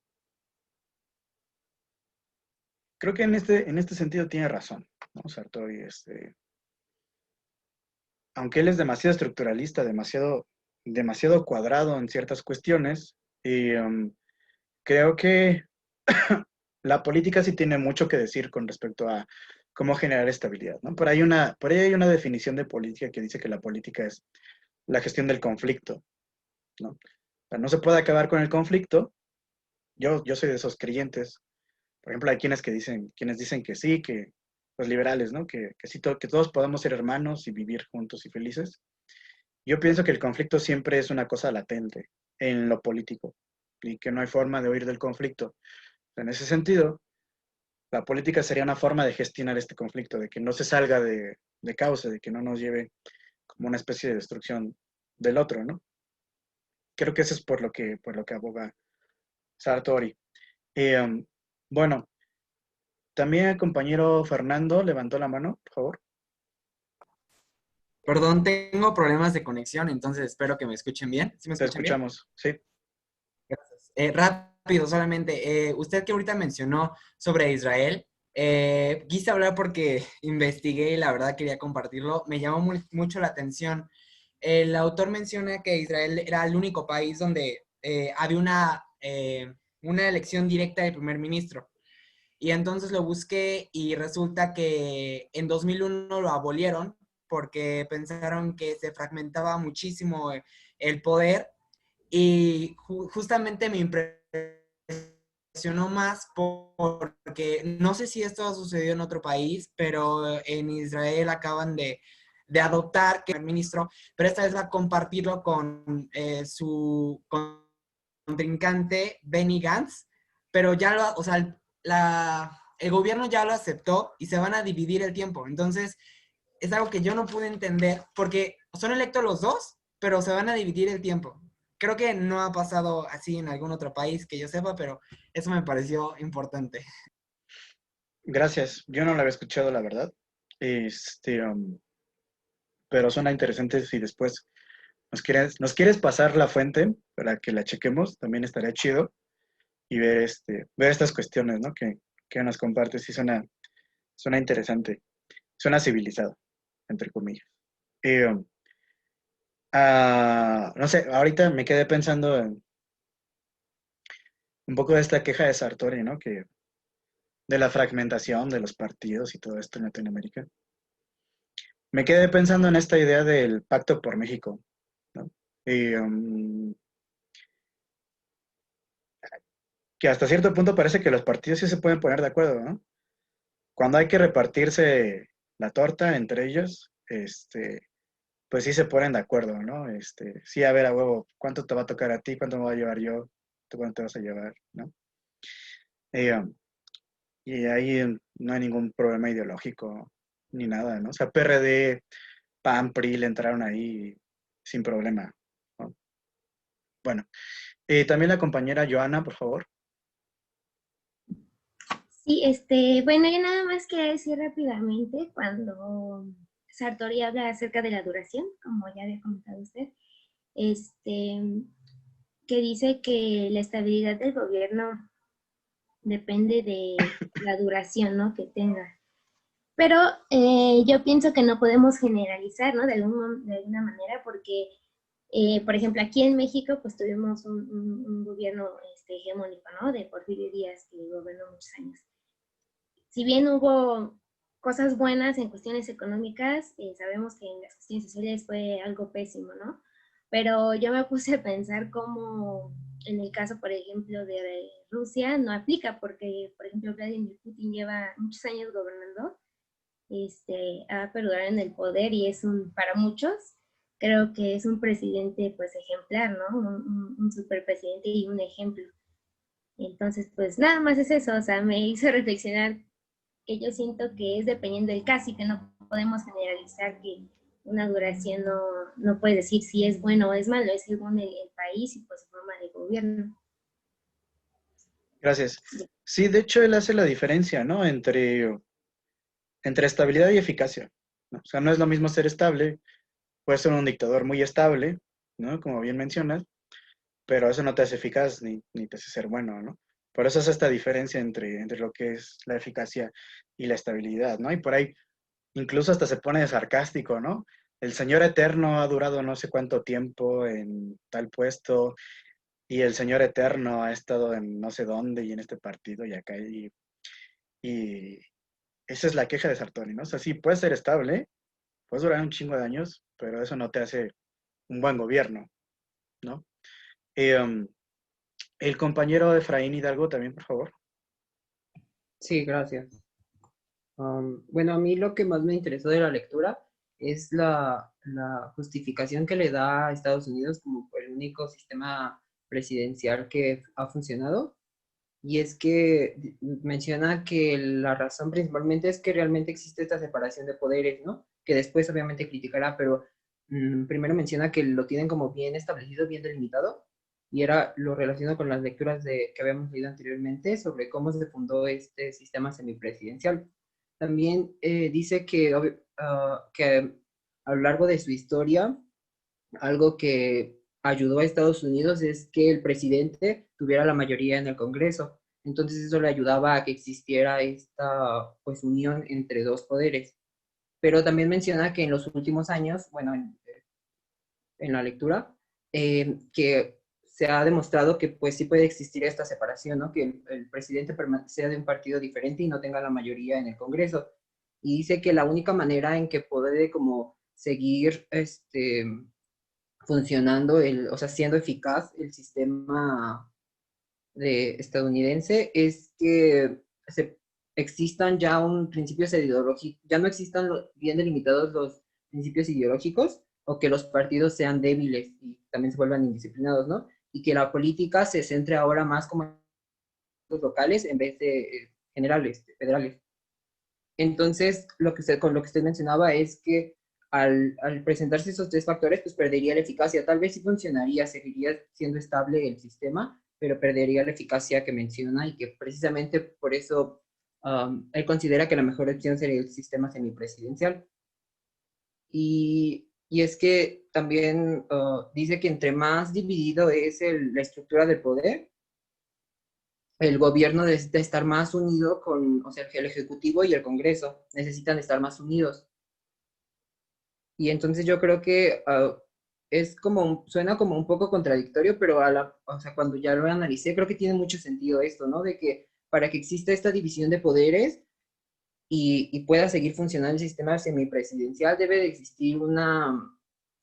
en este sentido tiene razón, ¿no? Sartori, aunque él es demasiado estructuralista, demasiado cuadrado en ciertas cuestiones, y creo que la política sí tiene mucho que decir con respecto a cómo generar estabilidad, ¿no? Por ahí hay una definición de política que dice que la política es la gestión del conflicto, ¿no? O sea, no se puede acabar con el conflicto. Yo soy de esos creyentes. Por ejemplo, hay quienes dicen que sí, que los liberales, ¿no? Que sí, que todos podemos ser hermanos y vivir juntos y felices. Yo pienso que el conflicto siempre es una cosa latente en lo político y que no hay forma de huir del conflicto. En ese sentido, la política sería una forma de gestionar este conflicto, de que no se salga de causa, de que no nos lleve como una especie de destrucción del otro, ¿no? Creo que eso es por lo que aboga Sartori. Eh, bueno, también el compañero Fernando levantó la mano, por favor. Perdón, tengo problemas de conexión, entonces espero que me escuchen bien. ¿Sí me Te escuchan bien? escuchamos, sí. Gracias. Rápido, solamente, usted que ahorita mencionó sobre Israel, quise hablar porque investigué y la verdad quería compartirlo. Me llamó mucho la atención. El autor menciona que Israel era el único país donde había una elección directa de primer ministro. Y entonces lo busqué y resulta que en 2001 lo abolieron porque pensaron que se fragmentaba muchísimo el poder y justamente me impresionó más porque no sé si esto ha sucedido en otro país, pero en Israel acaban de adoptar que el ministro, pero esta vez va a compartirlo con su contrincante Benny Gantz, pero ya lo, o sea, el gobierno ya lo aceptó y se van a dividir el tiempo. Entonces, es algo que yo no pude entender porque son electos los dos, pero se van a dividir el tiempo. Creo que no ha pasado así en algún otro país que yo sepa, pero eso me pareció importante. Gracias. Yo no lo había escuchado, la verdad. Pero suena interesante si después nos quieres pasar la fuente para que la chequemos, también estaría chido. Y ver estas cuestiones, ¿no? Que nos compartes. Sí suena interesante. Suena civilizado, entre comillas. Y, no sé, ahorita me quedé pensando en un poco de esta queja de Sartori, ¿no? De la fragmentación de los partidos y todo esto en Latinoamérica. Me quedé pensando en esta idea del Pacto por México, ¿no? Y, que hasta cierto punto parece que los partidos sí se pueden poner de acuerdo, ¿no? Cuando hay que repartirse la torta entre ellos, pues sí se ponen de acuerdo, ¿no? Sí, a ver, a huevo, ¿cuánto te va a tocar a ti? ¿Cuánto me voy a llevar yo? ¿Tú cuánto te vas a llevar? ¿No? Y, y ahí no hay ningún problema ideológico ni nada, ¿no? O sea, PRD, PAN, PRI le entraron ahí sin problema, ¿no? Bueno, también la compañera Joana, por favor. Sí, bueno, yo nada más quería decir rápidamente cuando Sartori habla acerca de la duración, como ya había comentado usted, este, que dice que la estabilidad del gobierno depende de la duración, ¿no?, que tenga. Pero yo pienso que no podemos generalizar, ¿no?, de alguna manera, porque, por ejemplo, aquí en México, pues tuvimos un gobierno hegemónico, ¿no?, de Porfirio Díaz, que gobernó muchos años. Si bien hubo cosas buenas en cuestiones económicas, sabemos que en las cuestiones sociales fue algo pésimo, ¿no? Pero yo me puse a pensar cómo en el caso, por ejemplo, de Rusia no aplica, porque, por ejemplo, Vladimir Putin lleva muchos años gobernando, ha perdurado en el poder y es para muchos, creo que es un presidente pues ejemplar, ¿no? Un super presidente y un ejemplo. Entonces, pues nada más es eso, o sea, me hizo reflexionar que yo siento que es dependiendo del caso y que no podemos generalizar que una duración no puede decir si es bueno o es malo, es según el país y pues su forma de gobierno. Gracias. Sí, de hecho, él hace la diferencia, ¿no? Entre estabilidad y eficacia, ¿no? O sea, no es lo mismo ser estable, puede ser un dictador muy estable, ¿no? Como bien mencionas, pero eso no te hace eficaz ni te hace ser bueno, ¿no? Por eso es esta diferencia entre lo que es la eficacia y la estabilidad, ¿no? Y por ahí incluso hasta se pone sarcástico, ¿no? El señor eterno ha durado no sé cuánto tiempo en tal puesto y el señor eterno ha estado en no sé dónde y en este partido y acá y esa es la queja de Sartori, ¿no? O sea, sí, puedes ser estable, puedes durar un chingo de años, pero eso no te hace un buen gobierno, ¿no? Eh, el compañero Efraín Hidalgo también, por favor. Sí, gracias. Bueno, a mí lo que más me interesó de la lectura es la justificación que le da a Estados Unidos como el único sistema presidencial que ha funcionado. Y es que menciona que la razón principalmente es que realmente existe esta separación de poderes, ¿no? Que después obviamente criticará, pero primero menciona que lo tienen como bien establecido, bien delimitado, y era lo relacionado con las lecturas que habíamos leído anteriormente sobre cómo se fundó este sistema semipresidencial. También dice que a lo largo de su historia, algo que ayudó a Estados Unidos es que el presidente tuviera la mayoría en el Congreso. Entonces eso le ayudaba a que existiera esta pues unión entre dos poderes. Pero también menciona que en los últimos años, bueno, en la lectura, que se ha demostrado que pues sí puede existir esta separación, ¿no? Que el presidente sea de un partido diferente y no tenga la mayoría en el Congreso. Y dice que la única manera en que puede como seguir funcionando, o sea, siendo eficaz el sistema estadounidense es que existan ya principios ideológicos, ya no existan bien delimitados los principios ideológicos o que los partidos sean débiles y también se vuelvan indisciplinados, ¿no? Y que la política se centre ahora más como en los locales en vez de generales, federales. Entonces, con lo que usted mencionaba es que al presentarse esos tres factores, pues perdería la eficacia. Tal vez sí funcionaría, seguiría siendo estable el sistema, pero perdería la eficacia que menciona y que precisamente por eso él considera que la mejor opción sería el sistema semipresidencial. Y es que también dice que entre más dividido es la estructura del poder, el gobierno necesita estar más unido o sea, el Ejecutivo y el Congreso necesitan estar más unidos. Y entonces yo creo que suena como un poco contradictorio, pero o sea, cuando ya lo analicé, creo que tiene mucho sentido esto, ¿no? De que para que exista esta división de poderes y pueda seguir funcionando el sistema semipresidencial, debe de existir una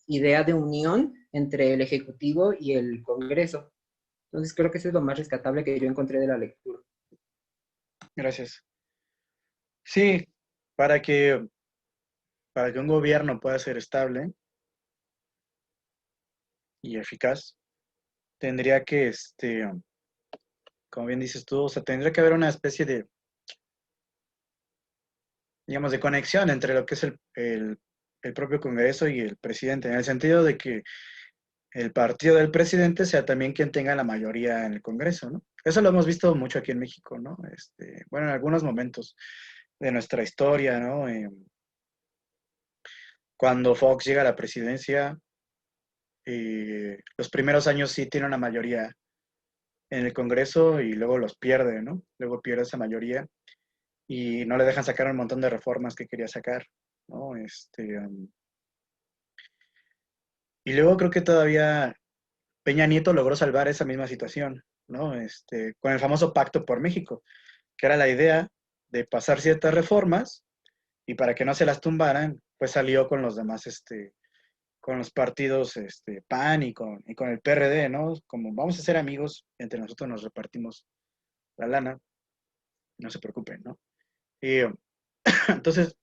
idea de unión entre el Ejecutivo y el Congreso. Entonces creo que eso es lo más rescatable que yo encontré de la lectura. Gracias. Sí, para que un gobierno pueda ser estable y eficaz, tendría que, como bien dices tú, o sea, tendría que haber una especie de, digamos, de conexión entre lo que es el propio Congreso y el presidente, en el sentido de que el partido del presidente sea también quien tenga la mayoría en el Congreso, ¿no? Eso lo hemos visto mucho aquí en México, ¿no? Bueno, en algunos momentos de nuestra historia, ¿no? Cuando Fox llega a la presidencia, los primeros años sí tiene una mayoría en el Congreso y luego los pierde, ¿no? Luego pierde esa mayoría y no le dejan sacar un montón de reformas que quería sacar, ¿no? Y luego creo que todavía Peña Nieto logró salvar esa misma situación, ¿no? Con el famoso Pacto por México, que era la idea de pasar ciertas reformas y para que no se las tumbaran, pues salió con los demás, con los partidos PAN y con el PRD, ¿no? Como vamos a ser amigos, entre nosotros nos repartimos la lana, no se preocupen, ¿no? Y entonces,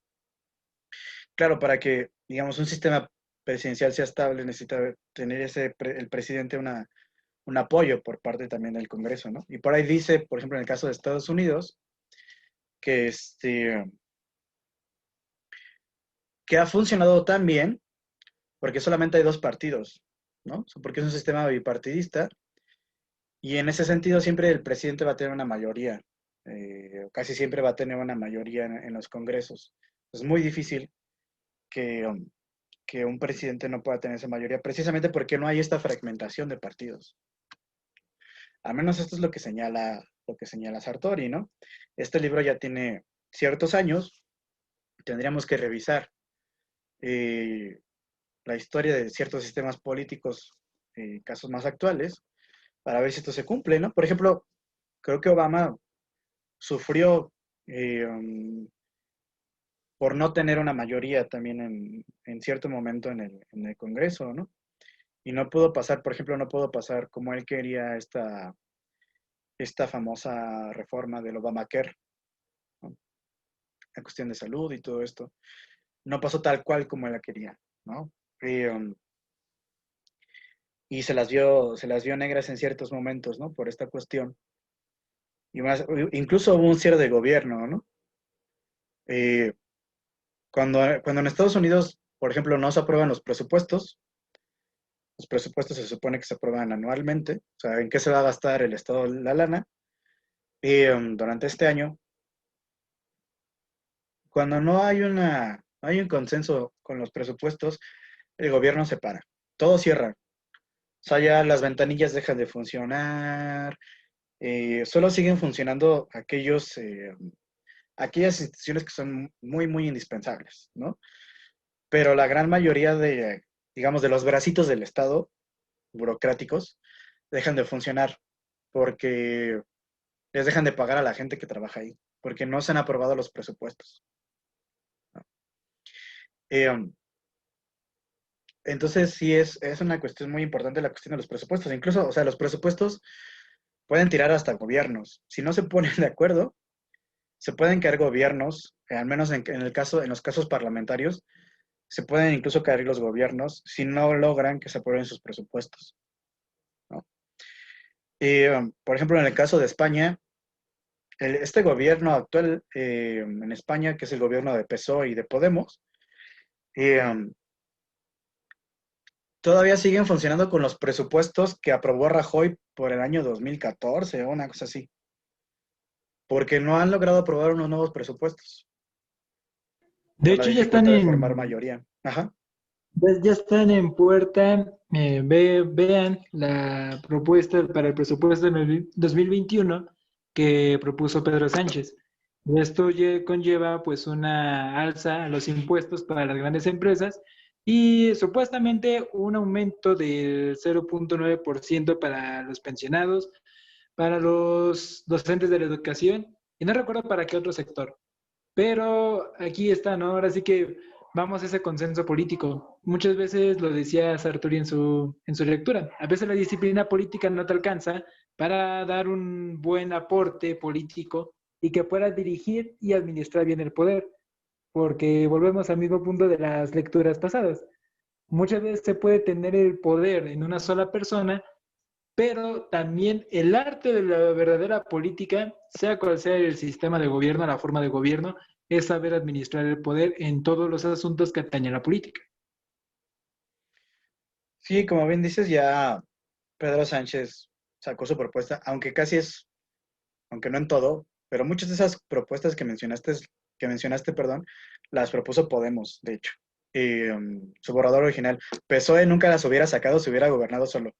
claro, para que, digamos, un sistema presidencial sea estable, necesita tener el presidente un apoyo por parte también del Congreso, ¿no? Y por ahí dice, por ejemplo, en el caso de Estados Unidos, que, que ha funcionado tan bien porque solamente hay dos partidos, ¿no? Porque es un sistema bipartidista y en ese sentido siempre el presidente va a tener una mayoría, casi siempre va a tener una mayoría en los congresos. Es muy difícil que un presidente no pueda tener esa mayoría, precisamente porque no hay esta fragmentación de partidos. Al menos esto es lo que señala Sartori, ¿no? Este libro ya tiene ciertos años, tendríamos que revisar la historia de ciertos sistemas políticos, casos más actuales, para ver si esto se cumple, ¿no? Por ejemplo, creo que Obama sufrió por no tener una mayoría también en cierto momento en el Congreso, ¿no? Y no pudo pasar, por ejemplo, no pudo pasar como él quería esta famosa reforma del Obamacare, ¿no? La cuestión de salud y todo esto. No pasó tal cual como él la quería, ¿no? Y se las vio negras en ciertos momentos, ¿no? Por esta cuestión. Y más, incluso hubo un cierre de gobierno, ¿no? Cuando en Estados Unidos, por ejemplo, no se aprueban los presupuestos se supone que se aprueban anualmente, o sea, en qué se va a gastar el Estado la lana, y durante este año, cuando no hay un consenso con los presupuestos, el gobierno se para, todo cierra, o sea, ya las ventanillas dejan de funcionar, solo siguen funcionando aquellas instituciones que son muy, muy indispensables, ¿no? Pero la gran mayoría digamos, de los bracitos del Estado, burocráticos, dejan de funcionar porque les dejan de pagar a la gente que trabaja ahí, porque no se han aprobado los presupuestos, ¿no? Entonces, sí es una cuestión muy importante la cuestión de los presupuestos. Incluso, o sea, los presupuestos pueden tirar hasta gobiernos. Si no se ponen de acuerdo, se pueden caer gobiernos, al menos en los casos parlamentarios, se pueden incluso caer los gobiernos si no logran que se aprueben sus presupuestos, ¿no? Por ejemplo, en el caso de España, este gobierno actual en España, que es el gobierno de PSOE y de Podemos, todavía siguen funcionando con los presupuestos que aprobó Rajoy por el año 2014 o una cosa así, porque no han logrado aprobar unos nuevos presupuestos. De Por la hecho, ya están dificultad de formar mayoría. Ajá. ya están en puerta. Vean la propuesta para el presupuesto del 2021 que propuso Pedro Sánchez. Esto conlleva pues una alza a los impuestos para las grandes empresas y supuestamente un aumento del 0.9% para los pensionados, para los docentes de la educación y no recuerdo para qué otro sector. Pero aquí está, ¿no? Ahora sí que vamos a ese consenso político. Muchas veces lo decía Sartori en su lectura. A veces la disciplina política no te alcanza para dar un buen aporte político y que puedas dirigir y administrar bien el poder. Porque volvemos al mismo punto de las lecturas pasadas. Muchas veces se puede tener el poder en una sola persona, pero también el arte de la verdadera política, sea cual sea el sistema de gobierno, la forma de gobierno, es saber administrar el poder en todos los asuntos que atañen a la política. Sí, como bien dices, ya Pedro Sánchez sacó su propuesta, aunque aunque no en todo, pero muchas de esas propuestas que mencionaste, perdón, las propuso Podemos, de hecho. su borrador original. PSOE nunca las hubiera sacado si hubiera gobernado solo.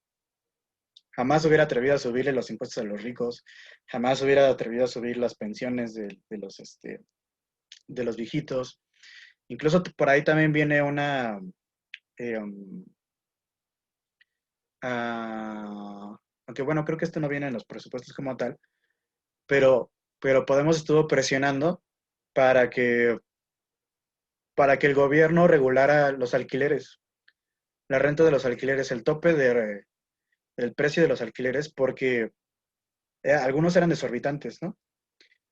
Jamás hubiera atrevido a subirle los impuestos a los ricos, jamás hubiera atrevido a subir las pensiones de los viejitos. Incluso por ahí también viene una... aunque bueno, creo que esto no viene en los presupuestos como tal, pero Podemos estuvo presionando para que el gobierno regulara los alquileres, la renta de los alquileres, el tope del precio de los alquileres, porque algunos eran desorbitantes, ¿no?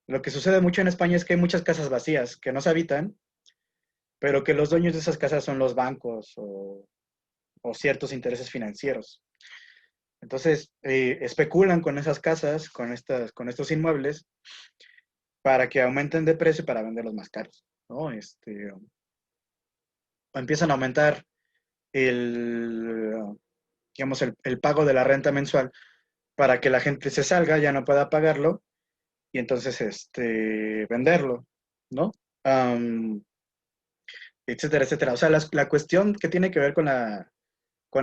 Lo que sucede mucho en España es que hay muchas casas vacías que no se habitan, pero que los dueños de esas casas son los bancos o ciertos intereses financieros. Entonces, especulan con esas casas, con estos inmuebles, para que aumenten de precio para venderlos más caros, ¿no? O empiezan a aumentar digamos, el pago de la renta mensual para que la gente se salga, ya no pueda pagarlo, y entonces venderlo, ¿no? Etcétera, etcétera. O sea, la cuestión que tiene que ver con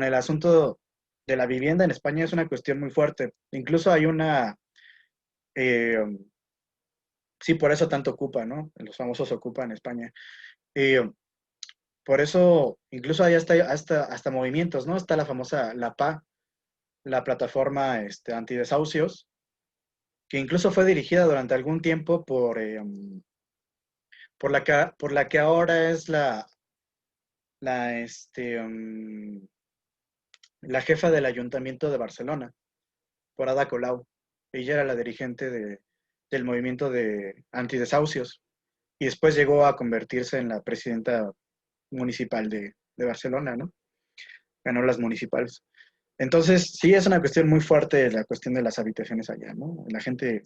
el asunto de la vivienda en España es una cuestión muy fuerte. Incluso hay eh, sí, por eso tanto ocupa, ¿no? Los famosos ocupa en España. Por eso, incluso hay hasta movimientos, ¿no? Está la famosa La PA, la plataforma antidesahucios, que incluso fue dirigida durante algún tiempo por la que ahora es la jefa del Ayuntamiento de Barcelona, por Ada Colau. Ella era la dirigente del movimiento de antidesahucios y después llegó a convertirse en la presidenta municipal de Barcelona, ¿no? Ganó las municipales. Entonces, sí es una cuestión muy fuerte la cuestión de las habitaciones allá, ¿no? La gente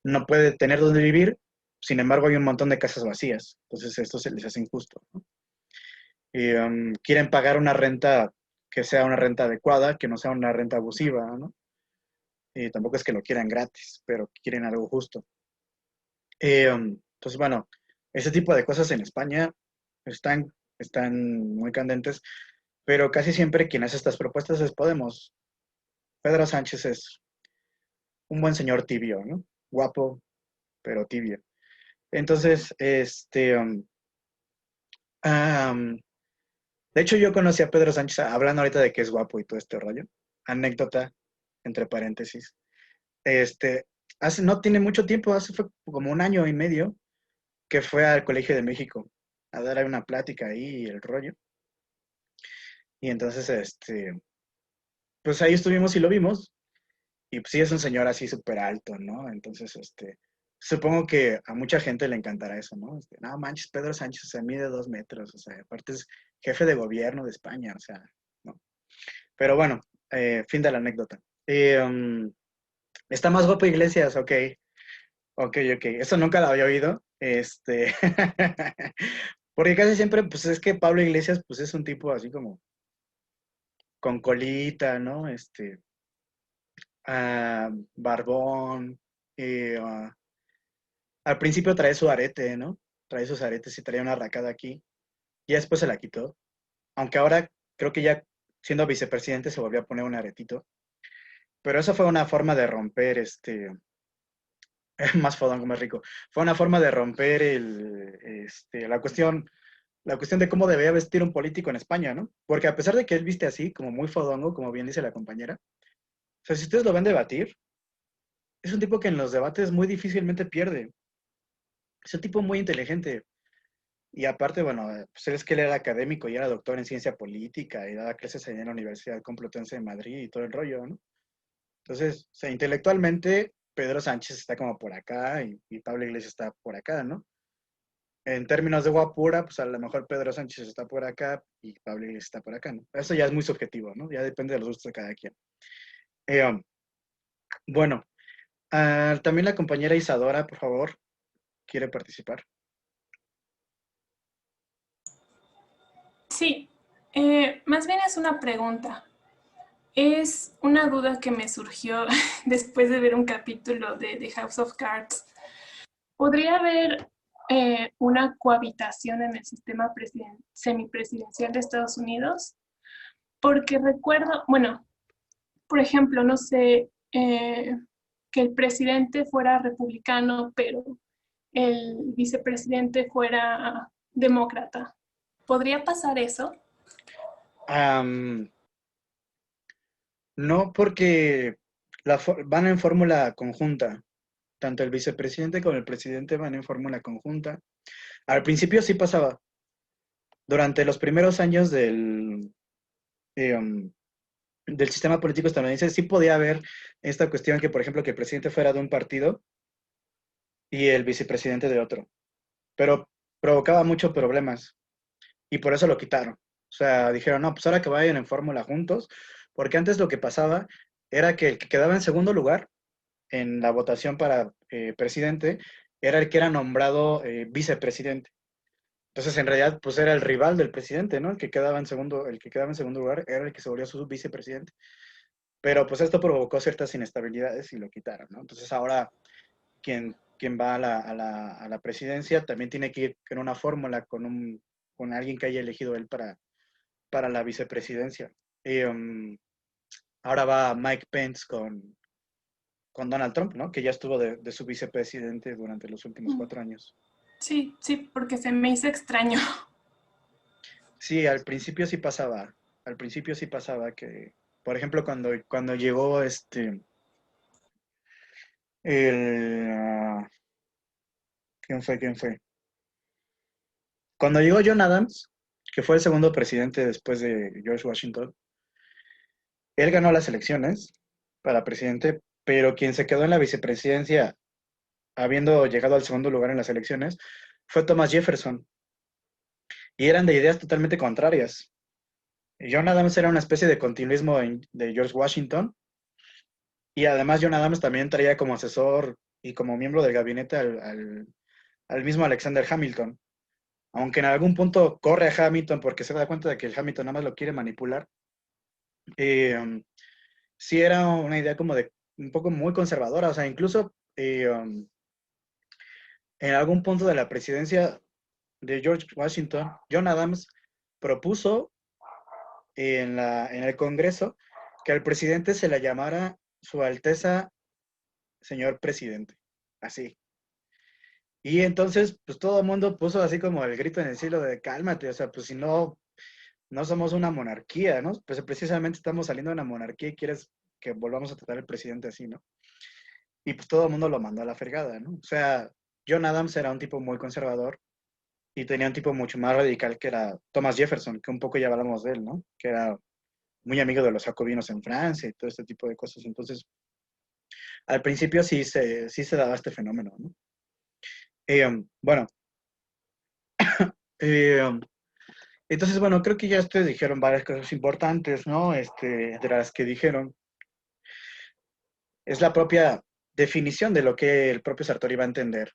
no puede tener donde vivir, sin embargo hay un montón de casas vacías, entonces esto se les hace injusto, ¿no? Y quieren pagar una renta que sea una renta adecuada, que no sea una renta abusiva, ¿no? Y tampoco es que lo quieran gratis, pero quieren algo justo. Entonces, bueno, ese tipo de cosas en España están muy candentes, pero casi siempre quien hace estas propuestas es Podemos. Pedro Sánchez es un buen señor tibio, ¿no? Guapo, pero tibio. Entonces, de hecho, yo conocí a Pedro Sánchez, hablando ahorita de que es guapo y todo este rollo. Anécdota, entre paréntesis. No tiene mucho tiempo, fue como un año y medio, que fue al Colegio de México a dar una plática ahí y el rollo. Y entonces, pues ahí estuvimos y lo vimos. Y pues sí es un señor así súper alto, ¿no? Entonces, supongo que a mucha gente le encantará eso, ¿no? No manches, Pedro Sánchez se mide 2 metros, o sea, aparte es jefe de gobierno de España, o sea, ¿no? Pero bueno, fin de la anécdota. Está más guapo Iglesias, ok. Ok. Eso nunca lo había oído. Porque casi siempre, pues es que Pablo Iglesias, pues es un tipo así como con colita, ¿no? Barbón. Al principio trae su arete, ¿no? Trae sus aretes y trae una arracada aquí. Y después se la quitó. Aunque ahora creo que ya siendo vicepresidente se volvió a poner un aretito. Pero eso fue una forma de romper más fodongo, más rico. Fue una forma de romper la cuestión de cómo debía vestir un político en España, ¿no? Porque a pesar de que él viste así, como muy fodongo, como bien dice la compañera, o sea, si ustedes lo ven debatir, es un tipo que en los debates muy difícilmente pierde. Es un tipo muy inteligente. Y aparte, bueno, pues es que él era académico y era doctor en ciencia política y daba clases allá en la Universidad Complutense de Madrid y todo el rollo, ¿no? Entonces, o sea, intelectualmente, Pedro Sánchez está como por acá y Pablo Iglesias está por acá, ¿no? En términos de guapura, pues a lo mejor Pedro Sánchez está por acá y Pablo Iglesias está por acá, ¿no? Eso ya es muy subjetivo, ¿no? Ya depende de los gustos de cada quien. Bueno, también la compañera Isadora, por favor, quiere participar. Sí, más bien es una pregunta. Es una duda que me surgió después de ver un capítulo de House of Cards. ¿Podría haber una cohabitación en el sistema semipresidencial de Estados Unidos, porque recuerdo, bueno, por ejemplo, no sé, que el presidente fuera republicano, pero el vicepresidente fuera demócrata. ¿Podría pasar eso? No, porque van en fórmula conjunta. Tanto el vicepresidente como el presidente van en fórmula conjunta. Al principio sí pasaba. Durante los primeros años del sistema político estadounidense sí podía haber esta cuestión que, por ejemplo, que el presidente fuera de un partido y el vicepresidente de otro. Pero provocaba muchos problemas y por eso lo quitaron. O sea, dijeron, no, pues ahora que vayan en fórmula juntos, porque antes lo que pasaba era que el que quedaba en segundo lugar en la votación para presidente era el que era nombrado vicepresidente. Entonces, en realidad, pues era el rival del presidente, ¿no? El que quedaba en segundo lugar era el que se volvió su vicepresidente. Pero pues esto provocó ciertas inestabilidades y lo quitaron, ¿no? Entonces ahora quien va a la presidencia también tiene que ir en una fórmula con alguien que haya elegido él para la vicepresidencia. Y, ahora va Mike Pence con Donald Trump, ¿no? Que ya estuvo de su vicepresidente durante los últimos 4 años. Sí, porque se me hizo extraño. Sí, al principio sí pasaba. Al principio sí pasaba que, por ejemplo, cuando llegó ¿quién fue? Cuando llegó John Adams, que fue el segundo presidente después de George Washington, él ganó las elecciones para presidente, pero quien se quedó en la vicepresidencia, habiendo llegado al segundo lugar en las elecciones, fue Thomas Jefferson. Y eran de ideas totalmente contrarias. John Adams era una especie de continuismo de George Washington, y además John Adams también traía como asesor y como miembro del gabinete al mismo Alexander Hamilton. Aunque en algún punto corre a Hamilton porque se da cuenta de que el Hamilton nada más lo quiere manipular, sí era una idea como de un poco muy conservadora. O sea, incluso en algún punto de la presidencia de George Washington, John Adams propuso en el Congreso que al presidente se le llamara Su Alteza Señor Presidente, así. Y entonces, pues todo el mundo puso así como el grito en el cielo de cálmate, o sea, pues si no somos una monarquía, ¿no? Pues precisamente estamos saliendo de una monarquía y quieres que volvamos a tratar al presidente así, ¿no? Y pues todo el mundo lo mandó a la fregada, ¿no? O sea, John Adams era un tipo muy conservador y tenía un tipo mucho más radical que era Thomas Jefferson, que un poco ya hablamos de él, ¿no? Que era muy amigo de los jacobinos en Francia y todo este tipo de cosas. Entonces, al principio sí se daba este fenómeno, ¿no? Bueno, entonces, bueno, creo que ya ustedes dijeron varias cosas importantes, ¿no? De las que dijeron. Es la propia definición de lo que el propio Sartori va a entender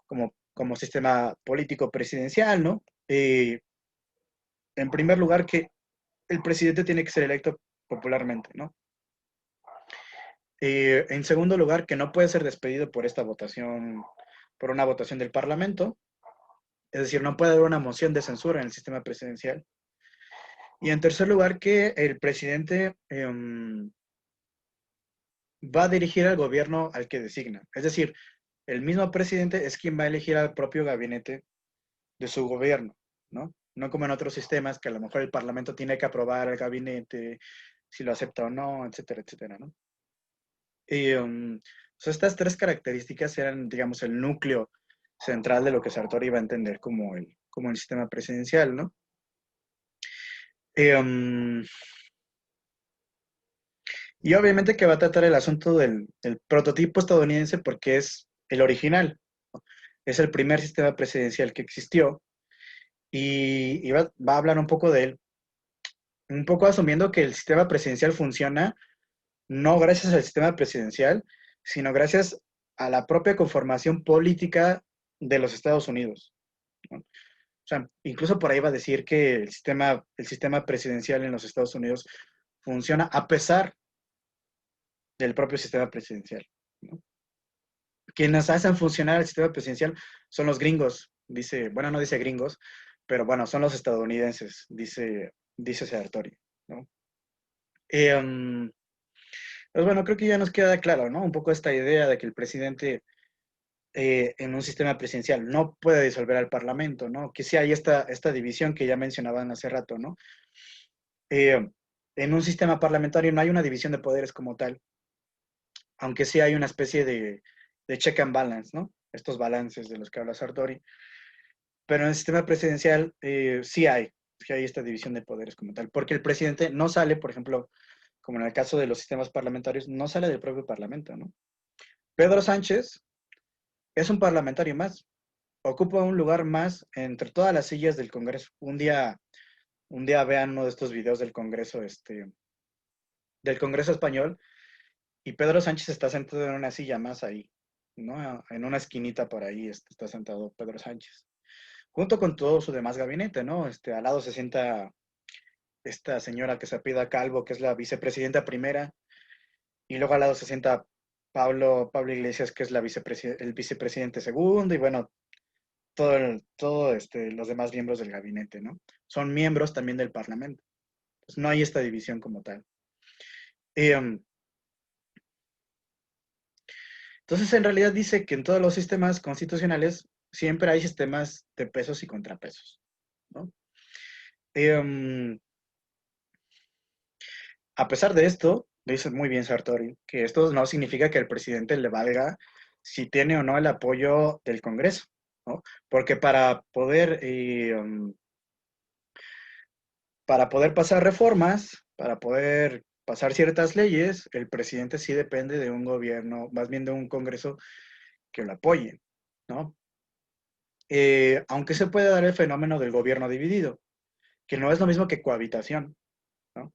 como sistema político presidencial, ¿no? En primer lugar, que el presidente tiene que ser electo popularmente, ¿no? En segundo lugar, que no puede ser despedido por por una votación del Parlamento. Es decir, no puede haber una moción de censura en el sistema presidencial. Y en tercer lugar, que el presidente va a dirigir al gobierno al que designa. Es decir, el mismo presidente es quien va a elegir al propio gabinete de su gobierno, ¿no? No como en otros sistemas que a lo mejor el Parlamento tiene que aprobar al gabinete, si lo acepta o no, etcétera, etcétera, ¿no? Y estas tres características eran, digamos, el núcleo central de lo que Sartori iba a entender como el sistema presidencial, ¿no? Y obviamente que va a tratar el asunto del prototipo estadounidense porque es el original, ¿no? Es el primer sistema presidencial que existió y va a hablar un poco de él, un poco asumiendo que el sistema presidencial funciona no gracias al sistema presidencial, sino gracias a la propia conformación política de los Estados Unidos, ¿no? O sea, incluso por ahí va a decir que el sistema presidencial en los Estados Unidos funciona a pesar del propio sistema presidencial, ¿no? quienes hacen funcionar el sistema presidencial son los gringos, dice, bueno, no dice gringos, pero bueno, son los estadounidenses, dice Sartori, ¿no? Pues bueno, creo que ya nos queda claro, ¿no? Un poco esta idea de que el presidente en un sistema presidencial no puede disolver al Parlamento, ¿no? Que sí hay esta división que ya mencionaban hace rato, ¿no? En un sistema parlamentario no hay una división de poderes como tal, aunque sí hay una especie de check and balance, ¿no? Estos balances de los que habla Sartori. Pero en el sistema presidencial sí hay esta división de poderes como tal, porque el presidente no sale, por ejemplo, como en el caso de los sistemas parlamentarios, no sale del propio parlamento, ¿no? Pedro Sánchez es un parlamentario más, ocupa un lugar más entre todas las sillas del Congreso. Un día vean uno de estos videos del Congreso español, y Pedro Sánchez está sentado en una silla más ahí, ¿no? En una esquinita por ahí está sentado Pedro Sánchez, junto con todo su demás gabinete, ¿no? Al lado se sienta esta señora que se apellida Calvo, que es la vicepresidenta primera, y luego al lado se sienta Pablo Iglesias, que es el vicepresidente segundo, y bueno, los demás miembros del gabinete, ¿no? Son miembros también del Parlamento. Pues no hay esta división como tal. Entonces, en realidad dice que en todos los sistemas constitucionales siempre hay sistemas de pesos y contrapesos, ¿no? A pesar de esto, dice muy bien Sartori, que esto no significa que al presidente le valga si tiene o no el apoyo del Congreso, ¿no? Porque para poder pasar reformas, para poder pasar ciertas leyes, el presidente sí depende de un gobierno, más bien de un Congreso que lo apoye, ¿no? Aunque se puede dar el fenómeno del gobierno dividido, que no es lo mismo que cohabitación, ¿no?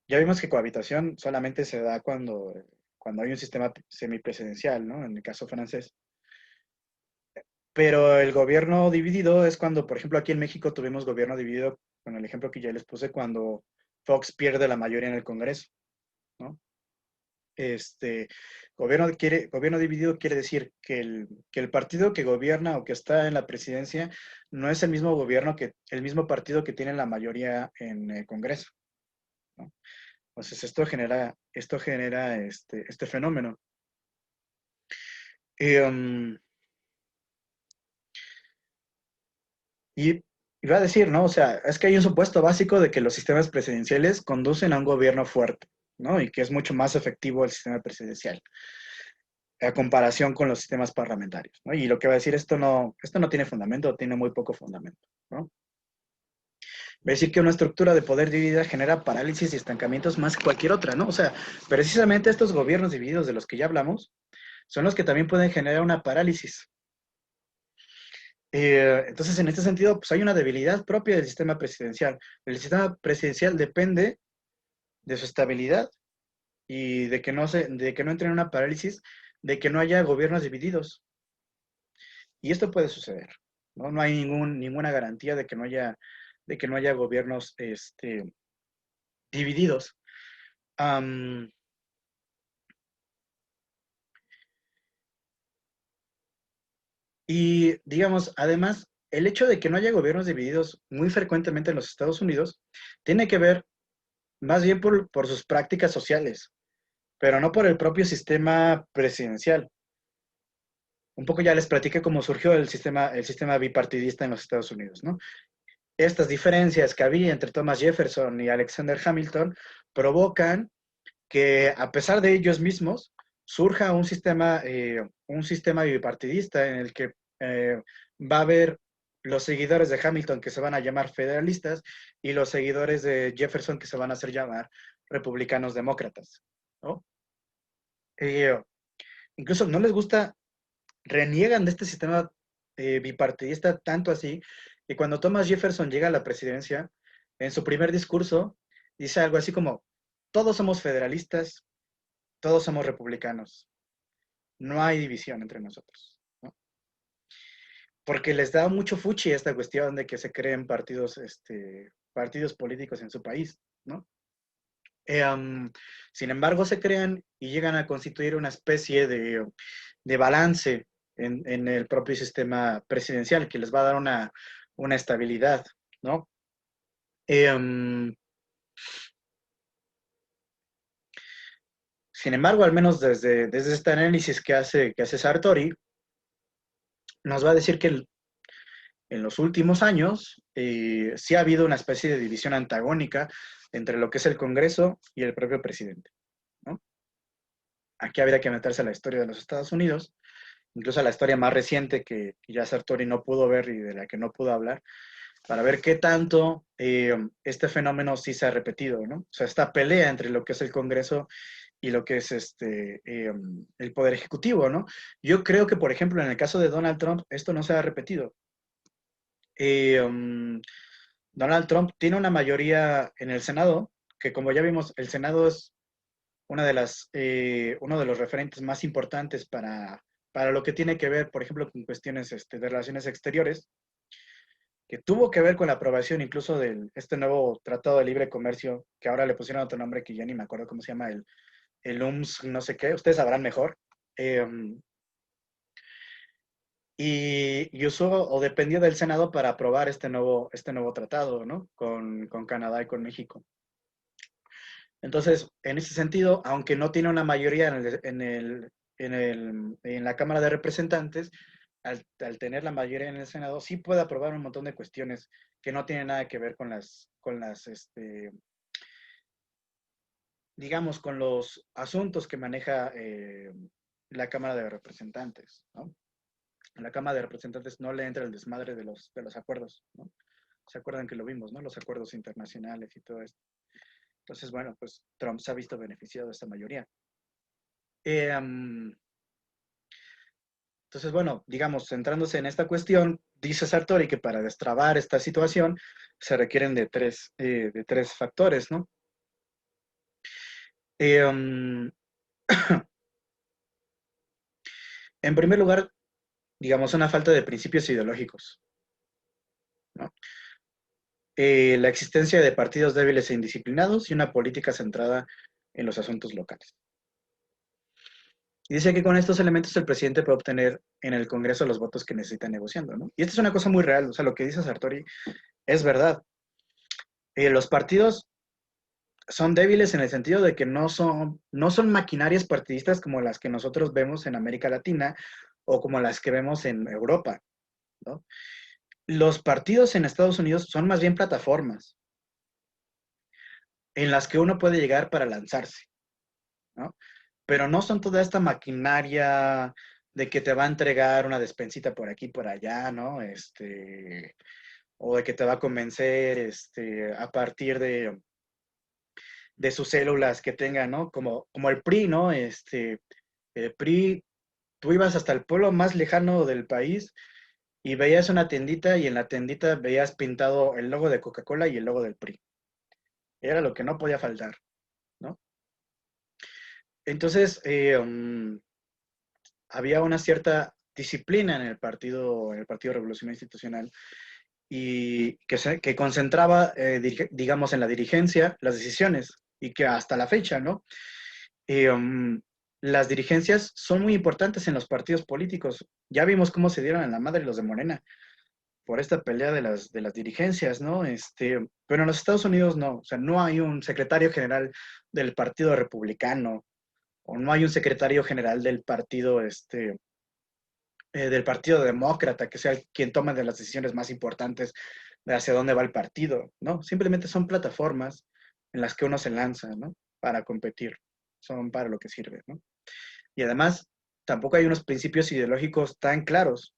Ya vimos que cohabitación solamente se da cuando hay un sistema semipresidencial, ¿no? En el caso francés. Pero el gobierno dividido es cuando, por ejemplo, aquí en México tuvimos gobierno dividido, con el ejemplo que ya les puse, cuando Fox pierde la mayoría en el Congreso, ¿no? Gobierno dividido quiere decir que el partido que gobierna o que está en la presidencia no es el mismo partido que tiene la mayoría en el Congreso, ¿no? Entonces esto genera este fenómeno. Y iba a decir, ¿no? O sea, es que hay un supuesto básico de que los sistemas presidenciales conducen a un gobierno fuerte, ¿no? Y que es mucho más efectivo el sistema presidencial a comparación con los sistemas parlamentarios, ¿no? Y lo que va a decir, esto no tiene fundamento, tiene muy poco fundamento, ¿no? Va a decir que una estructura de poder dividida genera parálisis y estancamientos más que cualquier otra, ¿no? O sea, precisamente estos gobiernos divididos de los que ya hablamos son los que también pueden generar una parálisis. Entonces, en este sentido, pues hay una debilidad propia del sistema presidencial. El sistema presidencial depende de su estabilidad y de que no entre en una parálisis, de que no haya gobiernos divididos. Y esto puede suceder, ¿no? No hay ninguna garantía de que no haya gobiernos divididos. Y digamos, además, el hecho de que no haya gobiernos divididos muy frecuentemente en los Estados Unidos tiene que ver más bien por sus prácticas sociales, pero no por el propio sistema presidencial. Un poco ya les platiqué cómo surgió el sistema bipartidista en los Estados Unidos, ¿no? Estas diferencias que había entre Thomas Jefferson y Alexander Hamilton provocan que, a pesar de ellos mismos, surja un sistema bipartidista en el que va a haber los seguidores de Hamilton que se van a llamar federalistas y los seguidores de Jefferson que se van a hacer llamar republicanos demócratas, ¿no? Incluso no les gusta, reniegan de este sistema bipartidista tanto así que cuando Thomas Jefferson llega a la presidencia, en su primer discurso dice algo así como: todos somos federalistas, todos somos republicanos, no hay división entre nosotros, ¿no? Porque les da mucho fuchi esta cuestión de que se creen partidos políticos en su país, ¿no? Sin embargo, se crean y llegan a constituir una especie de balance en el propio sistema presidencial que les va a dar una estabilidad, ¿no? Sin embargo, al menos desde este análisis que hace Sartori, nos va a decir que en los últimos años sí ha habido una especie de división antagónica entre lo que es el Congreso y el propio presidente, ¿no? Aquí habría que meterse a la historia de los Estados Unidos, incluso a la historia más reciente que ya Sartori no pudo ver y de la que no pudo hablar, para ver qué tanto este fenómeno sí se ha repetido, ¿no? O sea, esta pelea entre lo que es el Congreso y lo que es el Poder Ejecutivo, ¿no? Yo creo que, por ejemplo, en el caso de Donald Trump, esto no se ha repetido. Donald Trump tiene una mayoría en el Senado, que como ya vimos, el Senado es uno de los referentes más importantes para lo que tiene que ver, por ejemplo, con cuestiones de relaciones exteriores, que tuvo que ver con la aprobación incluso de este nuevo Tratado de Libre Comercio, que ahora le pusieron otro nombre que ya ni me acuerdo cómo se llama, el UMS, no sé qué, ustedes sabrán mejor. Y usó o dependió del Senado para aprobar este nuevo tratado, ¿no? Con Canadá y con México. Entonces, en ese sentido, aunque no tiene una mayoría en la Cámara de Representantes, al tener la mayoría en el Senado, sí puede aprobar un montón de cuestiones que no tienen nada que ver con digamos, con los asuntos que maneja la Cámara de Representantes, ¿no? A la Cámara de Representantes no le entra el desmadre de los acuerdos, ¿no? ¿Se acuerdan que lo vimos, ¿no? Los acuerdos internacionales y todo esto. Entonces, bueno, pues Trump se ha visto beneficiado de esta mayoría. Entonces, bueno, digamos, centrándose en esta cuestión, dice Sartori que para destrabar esta situación se requieren de tres factores, ¿no? En primer lugar, digamos, una falta de principios ideológicos, ¿no? La existencia de partidos débiles e indisciplinados y una política centrada en los asuntos locales. Y dice que con estos elementos el presidente puede obtener en el Congreso los votos que necesita negociando, ¿no? Y esto es una cosa muy real, o sea, lo que dice Sartori es verdad. Los partidos son débiles en el sentido de que no son maquinarias partidistas como las que nosotros vemos en América Latina o como las que vemos en Europa, ¿no? Los partidos en Estados Unidos son más bien plataformas en las que uno puede llegar para lanzarse, ¿no? Pero no son toda esta maquinaria de que te va a entregar una despensita por aquí, por allá, ¿no? O de que te va a convencer a partir de sus células que tenga, ¿no? Como el PRI, ¿no? El PRI, tú ibas hasta el pueblo más lejano del país y veías una tiendita y en la tiendita veías pintado el logo de Coca-Cola y el logo del PRI. Era lo que no podía faltar, ¿no? Entonces, había una cierta disciplina en el Partido Revolucionario Institucional y que concentraba, digamos, en la dirigencia las decisiones y que hasta la fecha, ¿no? Las dirigencias son muy importantes en los partidos políticos. Ya vimos cómo se dieron en la madre los de Morena por esta pelea de las dirigencias, ¿no? Pero en los Estados Unidos no, o sea, no hay un secretario general del Partido Republicano o no hay un secretario general del Partido Demócrata que sea quien tome de las decisiones más importantes de hacia dónde va el partido, ¿no? Simplemente son plataformas en las que uno se lanza, ¿no? Para competir, son para lo que sirve, ¿no? Y además, tampoco hay unos principios ideológicos tan claros.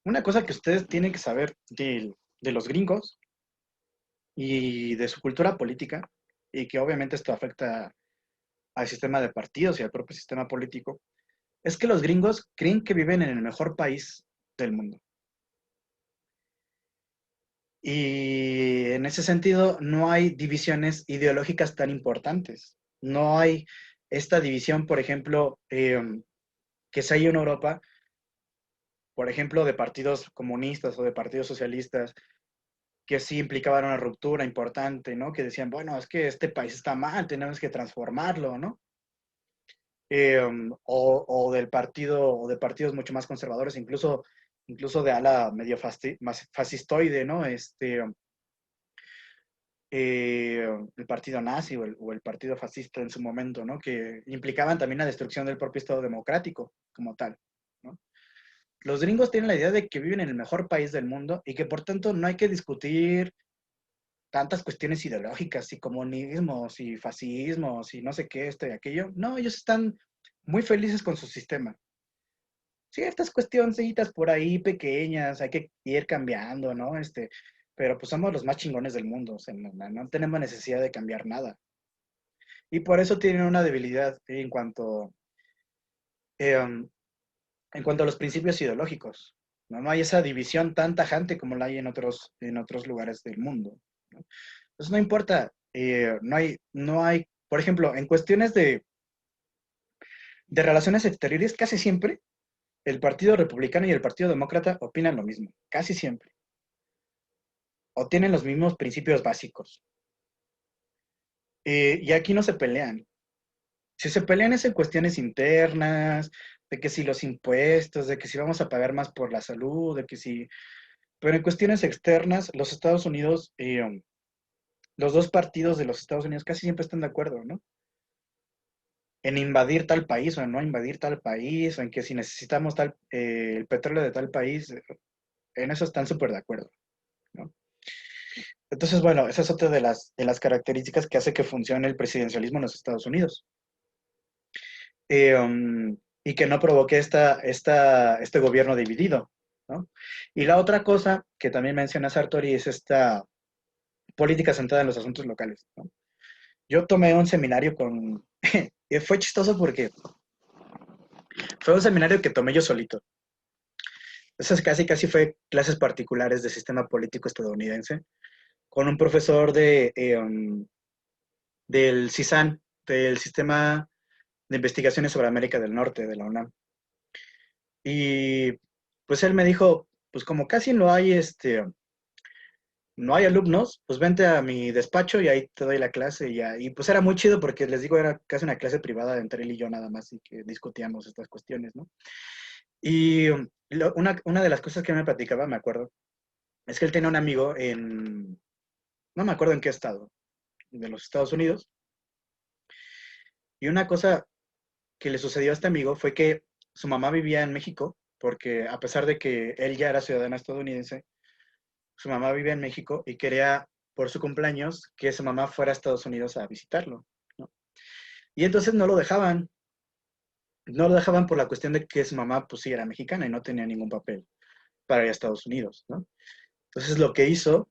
Una cosa que ustedes tienen que saber de los gringos y de su cultura política, y que obviamente esto afecta al sistema de partidos y al propio sistema político, es que los gringos creen que viven en el mejor país del mundo. Y en ese sentido no hay divisiones ideológicas tan importantes. No hay esta división, por ejemplo, que se hay en Europa, por ejemplo, de partidos comunistas o de partidos socialistas, que sí implicaban una ruptura importante, ¿no? Que decían, bueno, es que este país está mal, tenemos que transformarlo, ¿no? O del partido, o de partidos mucho más conservadores, incluso de ala medio más fascistoide, ¿no? El partido nazi o el partido fascista en su momento, ¿no? Que implicaban también la destrucción del propio Estado democrático como tal, ¿no? Los gringos tienen la idea de que viven en el mejor país del mundo y que por tanto no hay que discutir tantas cuestiones ideológicas y comunismos y fascismos y no sé qué, esto y aquello. No, ellos están muy felices con su sistema. Ciertas cuestioncitas por ahí pequeñas, hay que ir cambiando, ¿no? Pero pues somos los más chingones del mundo, o sea, no tenemos necesidad de cambiar nada. Y por eso tienen una debilidad eh, en cuanto a los principios ideológicos. ¿No? No hay esa división tan tajante como la hay en otros lugares del mundo, ¿no? Entonces no importa, no hay, por ejemplo, en cuestiones de relaciones exteriores, casi siempre el Partido Republicano y el Partido Demócrata opinan lo mismo, casi siempre. O tienen los mismos principios básicos. Y aquí no se pelean. Si se pelean es en cuestiones internas, de que si los impuestos, de que si vamos a pagar más por la salud, de que si... Pero en cuestiones externas, los Estados Unidos, los dos partidos de los Estados Unidos casi siempre están de acuerdo, ¿no? En invadir tal país o en no invadir tal país, o en que si necesitamos el petróleo de tal país, en eso están súper de acuerdo, ¿no? Entonces, bueno, esa es otra de las características que hace que funcione el presidencialismo en los Estados Unidos. Y que no provoque este gobierno dividido, ¿no? Y la otra cosa que también menciona Sartori es esta política centrada en los asuntos locales, ¿no? Yo tomé un seminario y fue chistoso porque fue un seminario que tomé yo solito. Esas casi fue clases particulares de sistema político estadounidense con un profesor del CISAN, del Sistema de Investigaciones sobre América del Norte, de la UNAM. Y pues él me dijo, pues como casi no hay alumnos, pues vente a mi despacho y ahí te doy la clase. Y pues era muy chido porque les digo, era casi una clase privada entre él y yo nada más y que discutíamos estas cuestiones, ¿no? Y una de las cosas que me platicaba, me acuerdo, es que él tenía un amigo no me acuerdo en qué estado, de los Estados Unidos. Y una cosa que le sucedió a este amigo fue que su mamá vivía en México, porque a pesar de que él ya era ciudadano estadounidense, su mamá vivía en México y quería, por su cumpleaños, que su mamá fuera a Estados Unidos a visitarlo, ¿no? Y entonces no lo dejaban por la cuestión de que su mamá, pues sí, era mexicana y no tenía ningún papel para ir a Estados Unidos, ¿no? Entonces lo que hizo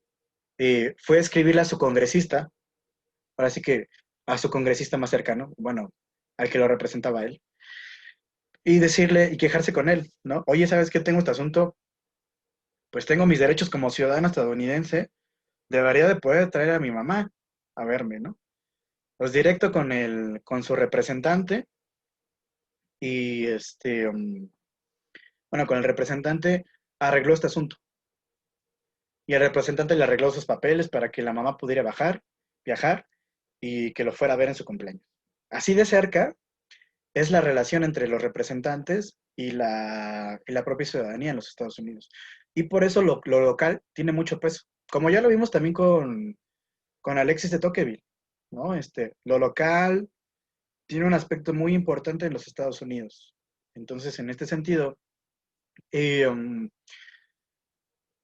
fue escribirle a su congresista, ahora sí que a su congresista más cercano, bueno, al que lo representaba a él, y decirle y quejarse con él, ¿no? Oye, ¿sabes qué? Tengo este asunto, pues tengo mis derechos como ciudadano estadounidense, debería de poder traer a mi mamá a verme, ¿no? Pues directo con su representante y bueno, con el representante arregló este asunto. Y el representante le arregló sus papeles para que la mamá pudiera viajar y que lo fuera a ver en su cumpleaños. Así de cerca es la relación entre los representantes y la propia ciudadanía en los Estados Unidos. Y por eso lo local tiene mucho peso. Como ya lo vimos también con Alexis de Tocqueville, ¿no? Lo local tiene un aspecto muy importante en los Estados Unidos. Entonces, en este sentido,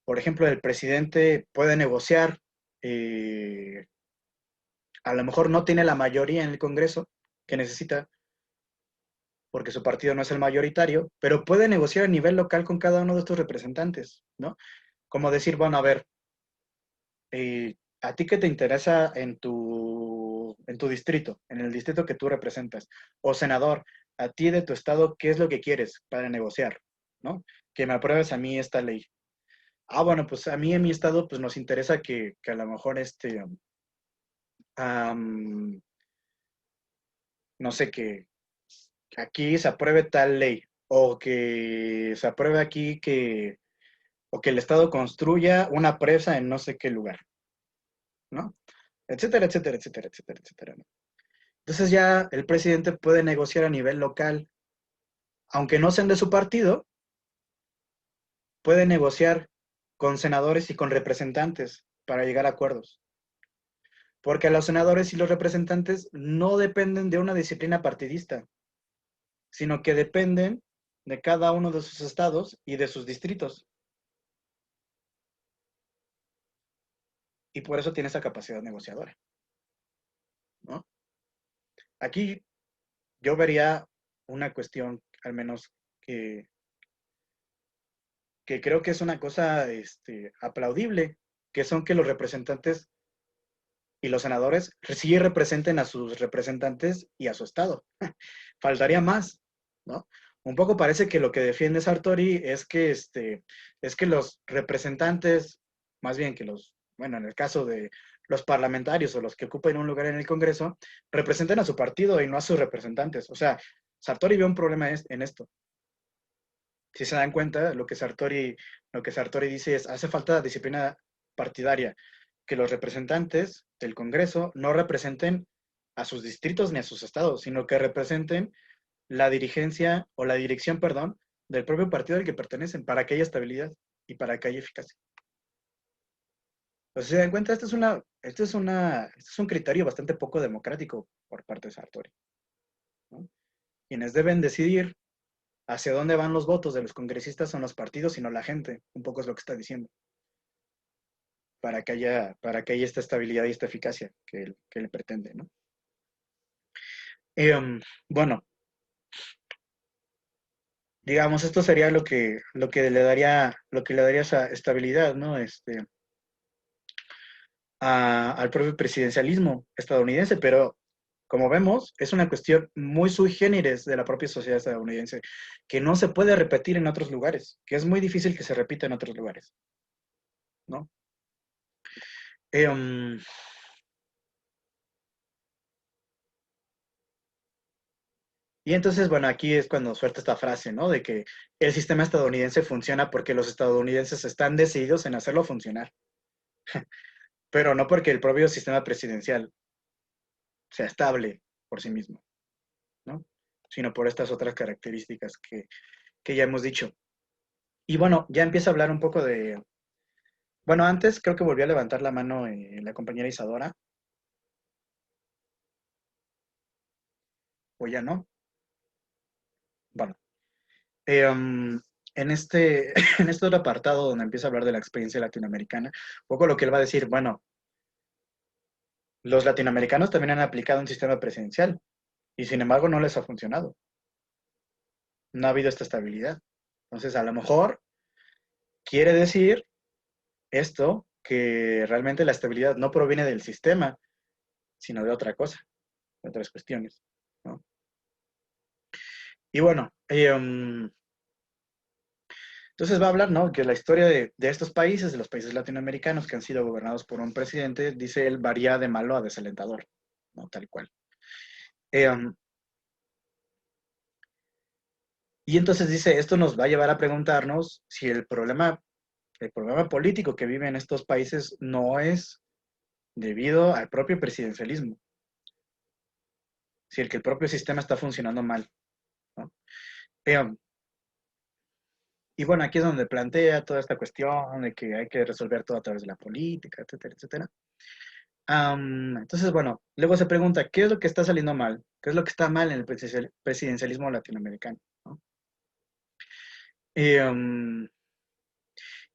por ejemplo, el presidente puede negociar, a lo mejor no tiene la mayoría en el Congreso que necesita, porque su partido no es el mayoritario, pero puede negociar a nivel local con cada uno de estos representantes, ¿no? Como decir, bueno, a ver, ¿a ti qué te interesa en tu distrito, en el distrito que tú representas? O senador, a ti de tu estado, ¿qué es lo que quieres para negociar? ¿No? Que me apruebes a mí esta ley. Ah, bueno, pues a mí en mi estado, pues nos interesa que a lo mejor no sé, que aquí se apruebe tal ley, o que se apruebe aquí o que el Estado construya una presa en no sé qué lugar, ¿no? Etcétera, etcétera, etcétera, etcétera, etcétera, ¿no? Entonces ya el presidente puede negociar a nivel local, aunque no sean de su partido, puede negociar con senadores y con representantes para llegar a acuerdos. Porque los senadores y los representantes no dependen de una disciplina partidista, sino que dependen de cada uno de sus estados y de sus distritos. Y por eso tiene esa capacidad negociadora, ¿no? Aquí yo vería una cuestión, al menos, que creo que es una cosa aplaudible, que son que los representantes y los senadores sí representen a sus representantes y a su estado. Faltaría más, ¿no? Un poco parece que lo que defiende Sartori es que los representantes, más bien que bueno, en el caso de los parlamentarios o los que ocupen un lugar en el Congreso, representen a su partido y no a sus representantes. O sea, Sartori ve un problema en esto. Si se dan cuenta, lo que Sartori dice es, hace falta disciplina partidaria, que los representantes del Congreso no representen a sus distritos ni a sus estados, sino que representen la dirigencia o la dirección, perdón, del propio partido al que pertenecen, para que haya estabilidad y para que haya eficacia. Entonces, si se dan cuenta, este es un criterio bastante poco democrático por parte de Sartori, ¿no? Quienes deben decidir hacia dónde van los votos de los congresistas son los partidos y no la gente, un poco es lo que está diciendo, para que haya esta estabilidad y esta eficacia que él pretende, ¿no? Bueno, digamos, esto sería lo que le daría esa estabilidad, ¿no? Al propio presidencialismo estadounidense, pero como vemos, es una cuestión muy sui generis de la propia sociedad estadounidense, que no se puede repetir en otros lugares, que es muy difícil que se repita en otros lugares, ¿no? Y entonces, bueno, aquí es cuando suelta esta frase, ¿no? De que el sistema estadounidense funciona porque los estadounidenses están decididos en hacerlo funcionar, pero no porque el propio sistema presidencial sea estable por sí mismo, ¿no? Sino por estas otras características que ya hemos dicho. Y bueno, ya empieza a hablar un poco de... Bueno, antes creo que volvió a levantar la mano la compañera Isadora. ¿O ya no? Bueno. En este otro apartado donde empieza a hablar de la experiencia latinoamericana, un poco lo que él va a decir, bueno, los latinoamericanos también han aplicado un sistema presidencial y sin embargo no les ha funcionado. No ha habido esta estabilidad. Entonces, a lo mejor quiere decir esto que realmente la estabilidad no proviene del sistema, sino de otra cosa, de otras cuestiones, ¿no? Y bueno, entonces va a hablar, ¿no? Que la historia de estos países, de los países latinoamericanos que han sido gobernados por un presidente, dice él, varía de malo a desalentador, ¿no? Tal cual. Y entonces dice, esto nos va a llevar a preguntarnos si el problema político que viven estos países no es debido al propio presidencialismo, si el propio sistema está funcionando mal, ¿no? Y bueno, aquí es donde plantea toda esta cuestión de que hay que resolver todo a través de la política, etcétera, etcétera. Entonces, bueno, luego se pregunta, ¿qué es lo que está saliendo mal? ¿Qué es lo que está mal en el presidencialismo latinoamericano, ¿no?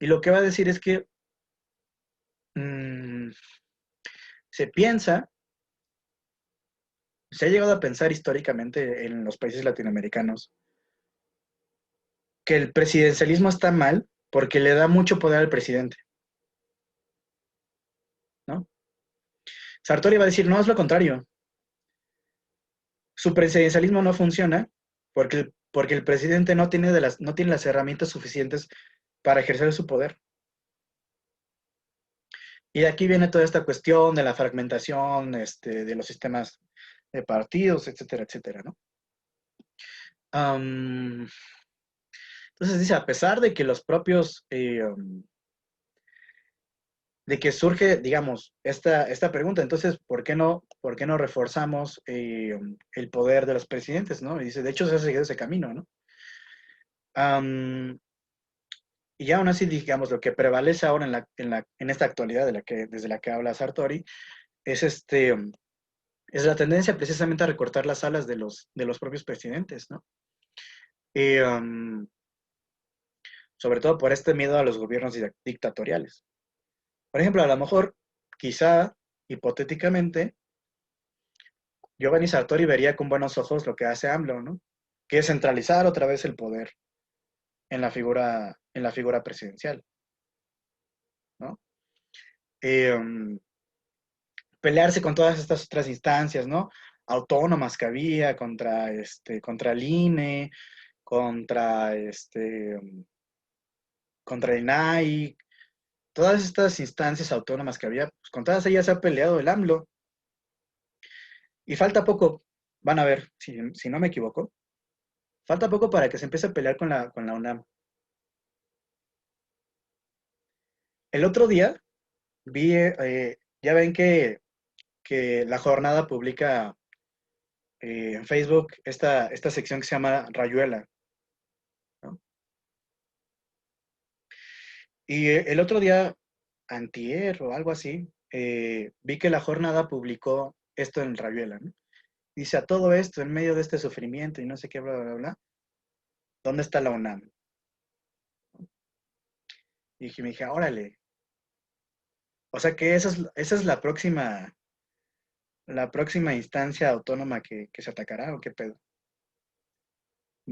Y lo que va a decir es que se ha llegado a pensar históricamente en los países latinoamericanos que el presidencialismo está mal porque le da mucho poder al presidente, ¿no? Sartori va a decir, no, es lo contrario. Su presidencialismo no funciona porque el presidente no tiene las herramientas suficientes para ejercer su poder. Y de aquí viene toda esta cuestión de la fragmentación de los sistemas de partidos, etcétera, etcétera, ¿no? Entonces, Entonces dice, a pesar de que los propios, de que surge, digamos, esta pregunta, entonces, ¿por qué no reforzamos el poder de los presidentes, ¿no? Y dice, de hecho, se ha seguido ese camino, ¿no? Y aún así, digamos, lo que prevalece ahora en esta actualidad desde la que habla Sartori, es es la tendencia precisamente a recortar las alas de los propios presidentes, ¿no? Y, sobre todo por este miedo a los gobiernos dictatoriales. Por ejemplo, a lo mejor, quizá, hipotéticamente, Giovanni Sartori vería con buenos ojos lo que hace AMLO, ¿no? Que es centralizar otra vez el poder en la figura presidencial, ¿no? Pelearse con todas estas otras instancias, ¿no? Autónomas que había contra el INE, contra contra el INAI, todas estas instancias autónomas que había, pues con todas ellas se ha peleado el AMLO. Y falta poco, van a ver, si no me equivoco, falta poco para que se empiece a pelear con la UNAM. El otro día vi, ya ven que La Jornada publica en Facebook esta sección que se llama Rayuela, ¿no? Y el otro día, antier o algo así, vi que La Jornada publicó esto en Rayuela, ¿no? Dice, a todo esto, en medio de este sufrimiento y no sé qué, bla, bla, bla, ¿dónde está la UNAM? Y me dije, órale. O sea que esa es la próxima instancia autónoma que se atacará, ¿o qué pedo?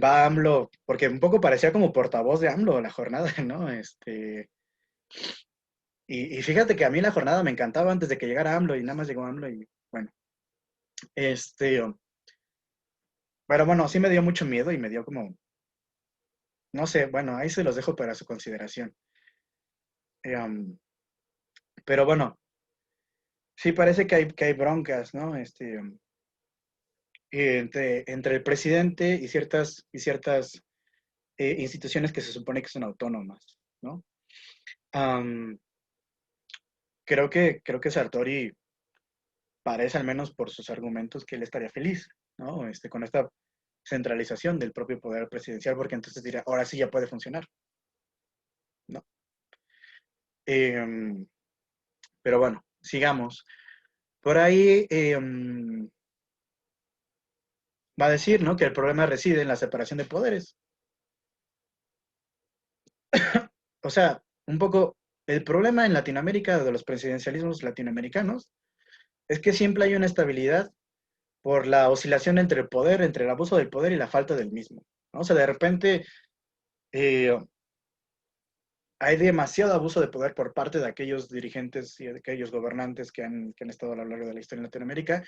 Va AMLO, porque un poco parecía como portavoz de AMLO La Jornada, ¿no? Y fíjate que a mí La Jornada me encantaba antes de que llegara AMLO y nada más llegó AMLO y bueno. Pero bueno, sí me dio mucho miedo y me dio como, no sé, bueno, ahí se los dejo para su consideración. Pero bueno, sí parece que hay broncas, ¿no? Entre el presidente y ciertas instituciones que se supone que son autónomas, ¿no? Creo que Sartori parece, al menos por sus argumentos, que él estaría feliz, ¿no? Con esta centralización del propio poder presidencial, porque entonces dirá, ahora sí ya puede funcionar, ¿no? Pero bueno, sigamos. Por ahí va a decir, ¿no? Que el problema reside en la separación de poderes. O sea, un poco, el problema en Latinoamérica de los presidencialismos latinoamericanos es que siempre hay una estabilidad por la oscilación entre el poder, entre el abuso del poder y la falta del mismo, ¿no? O sea, de repente hay demasiado abuso de poder por parte de aquellos dirigentes y de aquellos gobernantes que han estado a lo largo de la historia en Latinoamérica,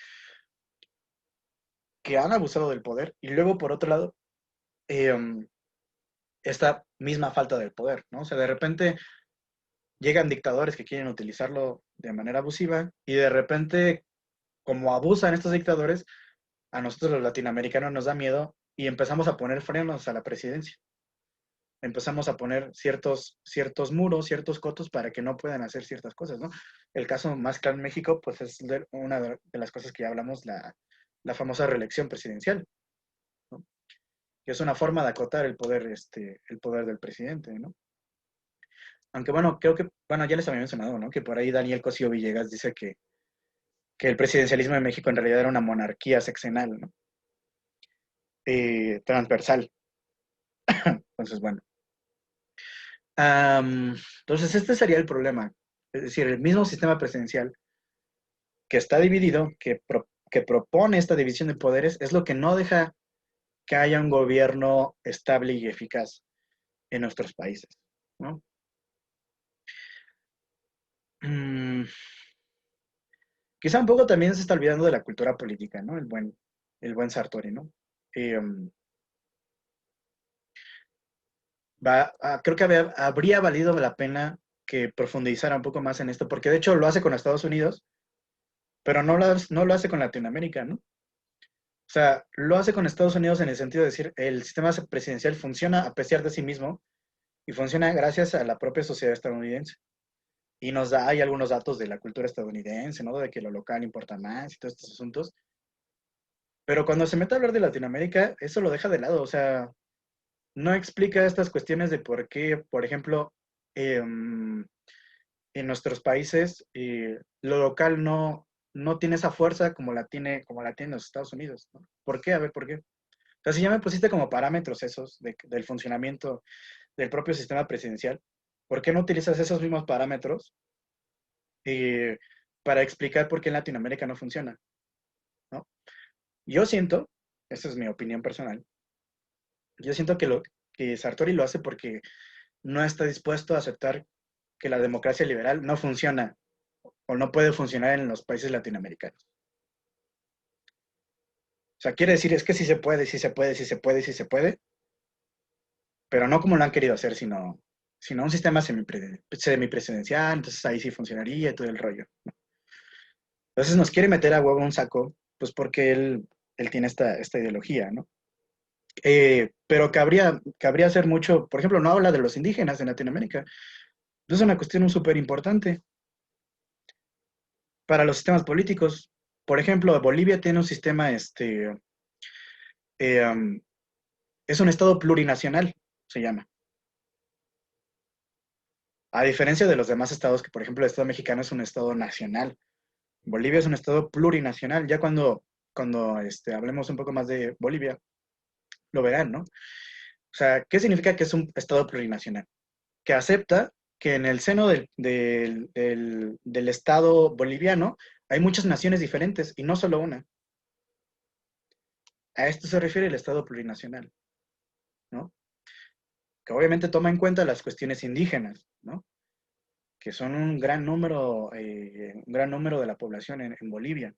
que han abusado del poder, y luego, por otro lado, esta misma falta del poder, ¿no? O sea, de repente llegan dictadores que quieren utilizarlo de manera abusiva, y de repente, como abusan estos dictadores, a nosotros los latinoamericanos nos da miedo y empezamos a poner frenos a la presidencia. Empezamos a poner ciertos muros, ciertos cotos para que no puedan hacer ciertas cosas, ¿no? El caso más claro en México, pues es una de las cosas que ya hablamos, la famosa reelección presidencial, ¿no? Que es una forma de acotar el poder del presidente, ¿no? Aunque bueno, creo que, bueno, ya les había mencionado, ¿no? Que por ahí Daniel Cosío Villegas dice que el presidencialismo de México en realidad era una monarquía sexenal, ¿no? Transversal. Entonces, bueno. Entonces, este sería el problema. Es decir, el mismo sistema presidencial que está dividido, que propone esta división de poderes, es lo que no deja que haya un gobierno estable y eficaz en nuestros países, ¿no? Quizá un poco también se está olvidando de la cultura política, ¿no? El buen Sartori, ¿no? Creo que habría valido la pena que profundizara un poco más en esto, porque de hecho lo hace con Estados Unidos, pero no lo hace con Latinoamérica, ¿no? O O sea, lo hace con Estados Unidos en el sentido de decir, el sistema presidencial funciona a pesar de sí mismo y funciona gracias a la propia sociedad estadounidense. Y hay algunos datos de la cultura estadounidense, ¿no? De que lo local importa más y todos estos asuntos. Pero cuando se mete a hablar de Latinoamérica, eso lo deja de lado. O sea, no explica estas cuestiones de por qué, por ejemplo, en nuestros países lo local no tiene esa fuerza como la tiene los Estados Unidos, ¿no? ¿Por qué? A ver, ¿por qué? O sea, si ya me pusiste como parámetros esos del funcionamiento del propio sistema presidencial, ¿por qué no utilizas esos mismos parámetros eh, para explicar por qué en Latinoamérica no funciona, ¿no? Yo siento, esta es mi opinión personal, yo siento que Sartori lo hace porque no está dispuesto a aceptar que la democracia liberal no funciona o no puede funcionar en los países latinoamericanos. O sea, quiere decir, es que sí se puede, sí se puede, sí se puede, sí se puede, pero no como lo han querido hacer, sino un sistema semipresidencial, entonces ahí sí funcionaría y todo el rollo, ¿no? Entonces nos quiere meter a huevo un saco, pues porque él tiene esta ideología, ¿no? Pero cabría hacer mucho, por ejemplo, no habla de los indígenas en Latinoamérica. Es una cuestión súper importante para los sistemas políticos. Por ejemplo, Bolivia tiene un sistema, um, es un estado plurinacional, se llama. A diferencia de los demás estados, que por ejemplo el estado mexicano es un estado nacional. Bolivia es un estado plurinacional. Ya cuando hablemos un poco más de Bolivia, lo verán, ¿no? O sea, ¿qué significa que es un estado plurinacional? Que acepta que en el seno del estado boliviano hay muchas naciones diferentes y no solo una. A esto se refiere el estado plurinacional, ¿no? Que obviamente toma en cuenta las cuestiones indígenas, ¿no? Que son un gran número de la población en Bolivia.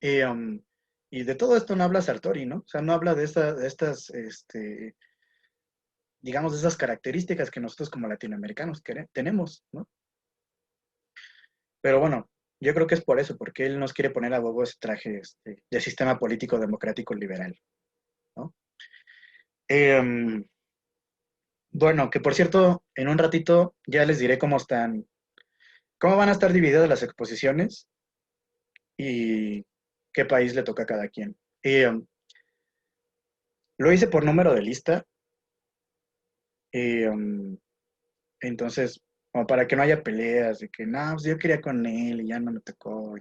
Y de todo esto no habla Sartori, ¿no? O sea, no habla de estas, digamos, de esas características que nosotros como latinoamericanos tenemos, ¿no? Pero bueno, yo creo que es por eso, porque él nos quiere poner a huevo ese traje de sistema político democrático liberal, ¿no? Bueno, que por cierto, en un ratito ya les diré cómo van a estar divididas las exposiciones y qué país le toca a cada quien. Lo hice por número de lista, entonces, como para que no haya peleas de que, no, pues yo quería con él y ya no me tocó.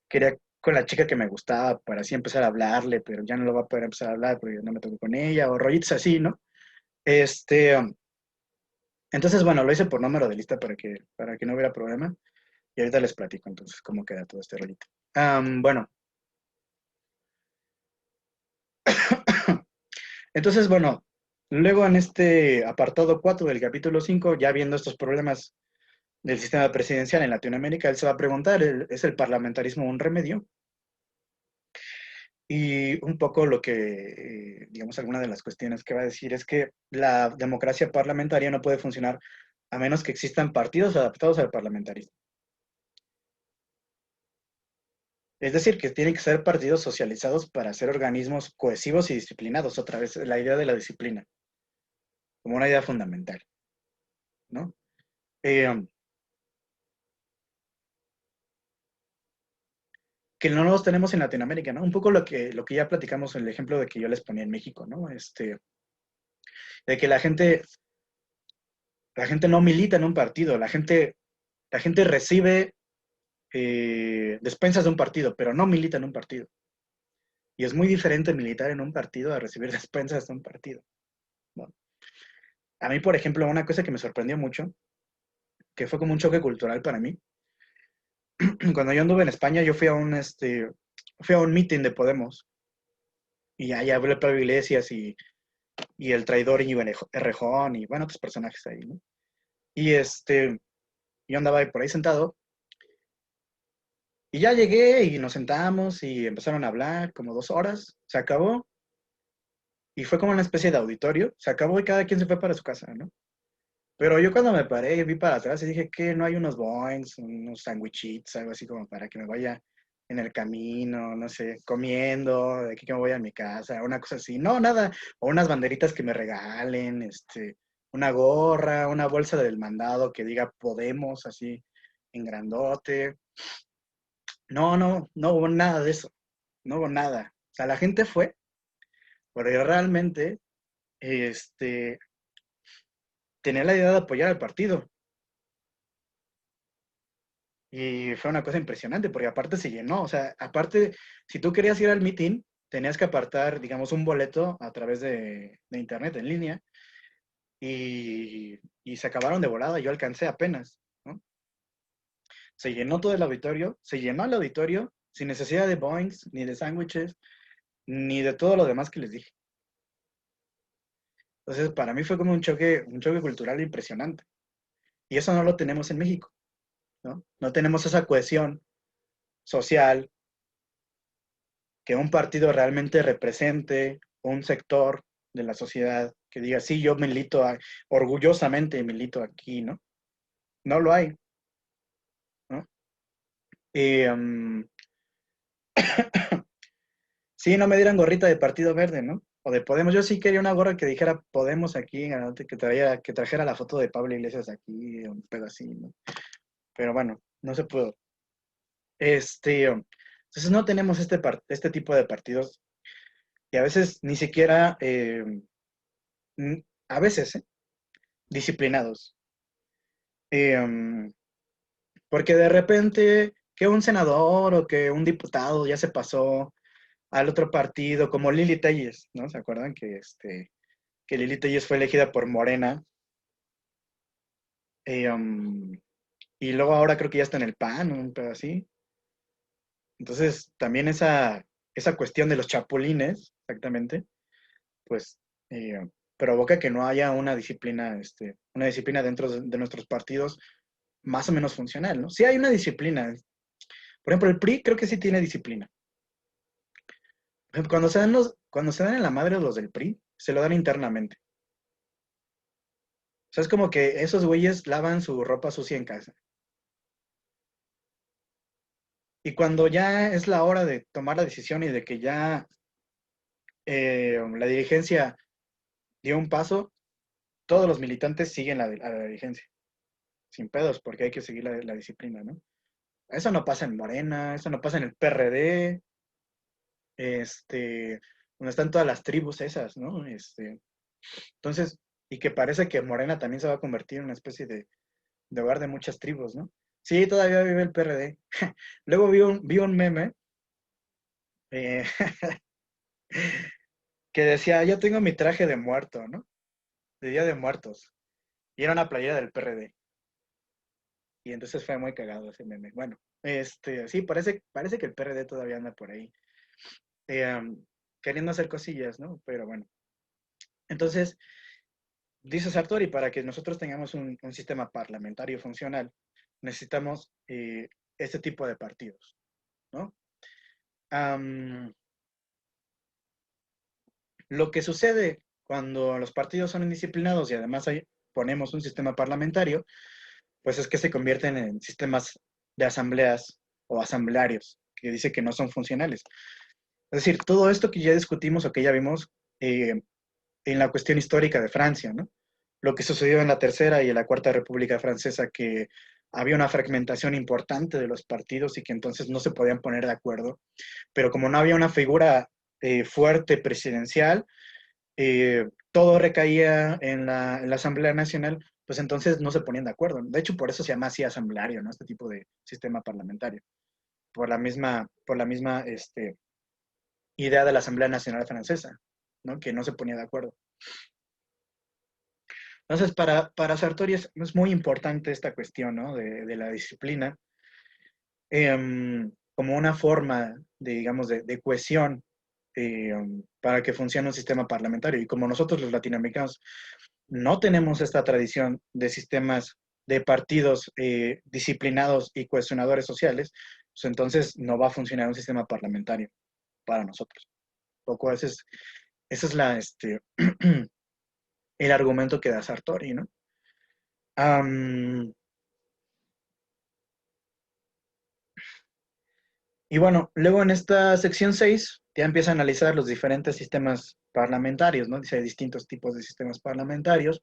Quería con la chica que me gustaba para así empezar a hablarle, pero ya no lo va a poder empezar a hablar porque no me tocó con ella, o rollitos así, ¿no? Entonces, bueno, lo hice por número de lista para que no hubiera problema. Y ahorita les platico entonces cómo queda todo este rollito. Bueno. Entonces, bueno, luego en este apartado 4 del capítulo 5, ya viendo estos problemas del sistema presidencial en Latinoamérica, él se va a preguntar, ¿es el parlamentarismo un remedio? Y un poco lo que, digamos, alguna de las cuestiones que va a decir es que la democracia parlamentaria no puede funcionar a menos que existan partidos adaptados al parlamentarismo. Es decir, que tienen que ser partidos socializados para ser organismos cohesivos y disciplinados. Otra vez, la idea de la disciplina, como una idea fundamental, ¿no? Que no los tenemos en Latinoamérica, ¿no? Un poco lo que ya platicamos en el ejemplo de que yo les ponía en México, ¿no? De que la gente no milita en un partido, la gente recibe despensas de un partido, pero no milita en un partido. Y es muy diferente militar en un partido a recibir despensas de un partido, ¿no? A mí, por ejemplo, una cosa que me sorprendió mucho, que fue como un choque cultural para mí, cuando yo anduve en España, yo fui a un meeting de Podemos, y ahí hablé Pablo Iglesias y el traidor Íñigo Errejón, y bueno, otros personajes ahí, ¿no? Y yo andaba ahí por ahí sentado, y ya llegué y nos sentamos y empezaron a hablar como 2 horas, se acabó, y fue como una especie de auditorio, se acabó y cada quien se fue para su casa, ¿no? Pero yo cuando me paré, vi para atrás y dije que no hay unos boings, unos sandwichitos, algo así como para que me vaya en el camino, no sé, comiendo, de aquí que me voy a mi casa, una cosa así. No, nada, o unas banderitas que me regalen, una gorra, una bolsa del mandado que diga Podemos, así, en grandote. No, no, no hubo nada de eso, no hubo nada. O sea, la gente fue, porque realmente, tenía la idea de apoyar al partido. Y fue una cosa impresionante, porque aparte se llenó. O sea, aparte, si tú querías ir al meeting, tenías que apartar, digamos, un boleto a través de internet, en línea, y se acabaron de volada. Yo alcancé apenas, ¿no? Se llenó todo el auditorio, se llenó el auditorio sin necesidad de boings, ni de sándwiches, ni de todo lo demás que les dije. Entonces, para mí fue como un choque cultural impresionante. Y eso no lo tenemos en México, ¿no? No tenemos esa cohesión social, que un partido realmente represente un sector de la sociedad, que diga, sí, yo orgullosamente milito aquí, ¿no? No lo hay, ¿no? Y, sí, no me dieran gorrita de Partido Verde, ¿no? O de Podemos. Yo sí quería una gorra que dijera Podemos aquí, que trajera la foto de Pablo Iglesias aquí, un pedo así, ¿no? Pero bueno, no se pudo. Entonces no tenemos este tipo de partidos y a veces ni siquiera, a veces, disciplinados. Porque de repente que un senador o que un diputado ya se pasó al otro partido, como Lili Telles, ¿no? ¿Se acuerdan que Lili Telles fue elegida por Morena? Y luego ahora creo que ya está en el PAN, un pedo así. Entonces, también esa cuestión de los chapulines, exactamente, pues provoca que no haya una disciplina dentro de nuestros partidos más o menos funcional, ¿no? Sí hay una disciplina. Por ejemplo, el PRI creo que sí tiene disciplina. Por ejemplo, cuando se dan en la madre los del PRI, se lo dan internamente. O sea, es como que esos güeyes lavan su ropa sucia en casa. Y cuando ya es la hora de tomar la decisión y de que ya la dirigencia dio un paso, todos los militantes siguen a la dirigencia. Sin pedos, porque hay que seguir la disciplina, ¿no? Eso no pasa en Morena, eso no pasa en el PRD, donde están todas las tribus esas, ¿no? Entonces, y que parece que Morena también se va a convertir en una especie de hogar de muchas tribus, ¿no? Sí, todavía vive el PRD. Luego vi un meme eh, que decía, yo tengo mi traje de muerto, ¿no? De Día de Muertos. Y era una playera del PRD. Y entonces fue muy cagado ese meme. Bueno, sí, parece que el PRD todavía anda por ahí. Queriendo hacer cosillas, ¿no? Pero bueno. Entonces, dice Sartori, para que nosotros tengamos un sistema parlamentario funcional, necesitamos este tipo de partidos, ¿no? Lo que sucede cuando los partidos son indisciplinados y además ponemos un sistema parlamentario, pues es que se convierten en sistemas de asambleas o asamblearios, que dice que no son funcionales. Es decir, todo esto que ya discutimos o que ya vimos en la cuestión histórica de Francia, ¿no? Lo que sucedió en la Tercera y en la Cuarta República Francesa, que había una fragmentación importante de los partidos y que entonces no se podían poner de acuerdo, pero como no había una figura fuerte presidencial, todo recaía en la Asamblea Nacional, pues entonces no se ponían de acuerdo. De hecho, por eso se llama así asambleario, ¿no? Este tipo de sistema parlamentario, por la misma idea de la Asamblea Nacional Francesa, ¿no? Que no se ponía de acuerdo. Entonces, para Sartori es muy importante esta cuestión, ¿no? De la disciplina como una forma digamos, de cohesión para que funcione un sistema parlamentario. Y como nosotros los latinoamericanos no tenemos esta tradición de sistemas de partidos disciplinados y cohesionadores sociales, pues entonces no va a funcionar un sistema parlamentario para nosotros. Poco ese es el argumento que da Sartori, ¿no? Um, Y bueno, luego en esta sección 6 ya empieza a analizar los diferentes sistemas parlamentarios, ¿no? Dice distintos tipos de sistemas parlamentarios.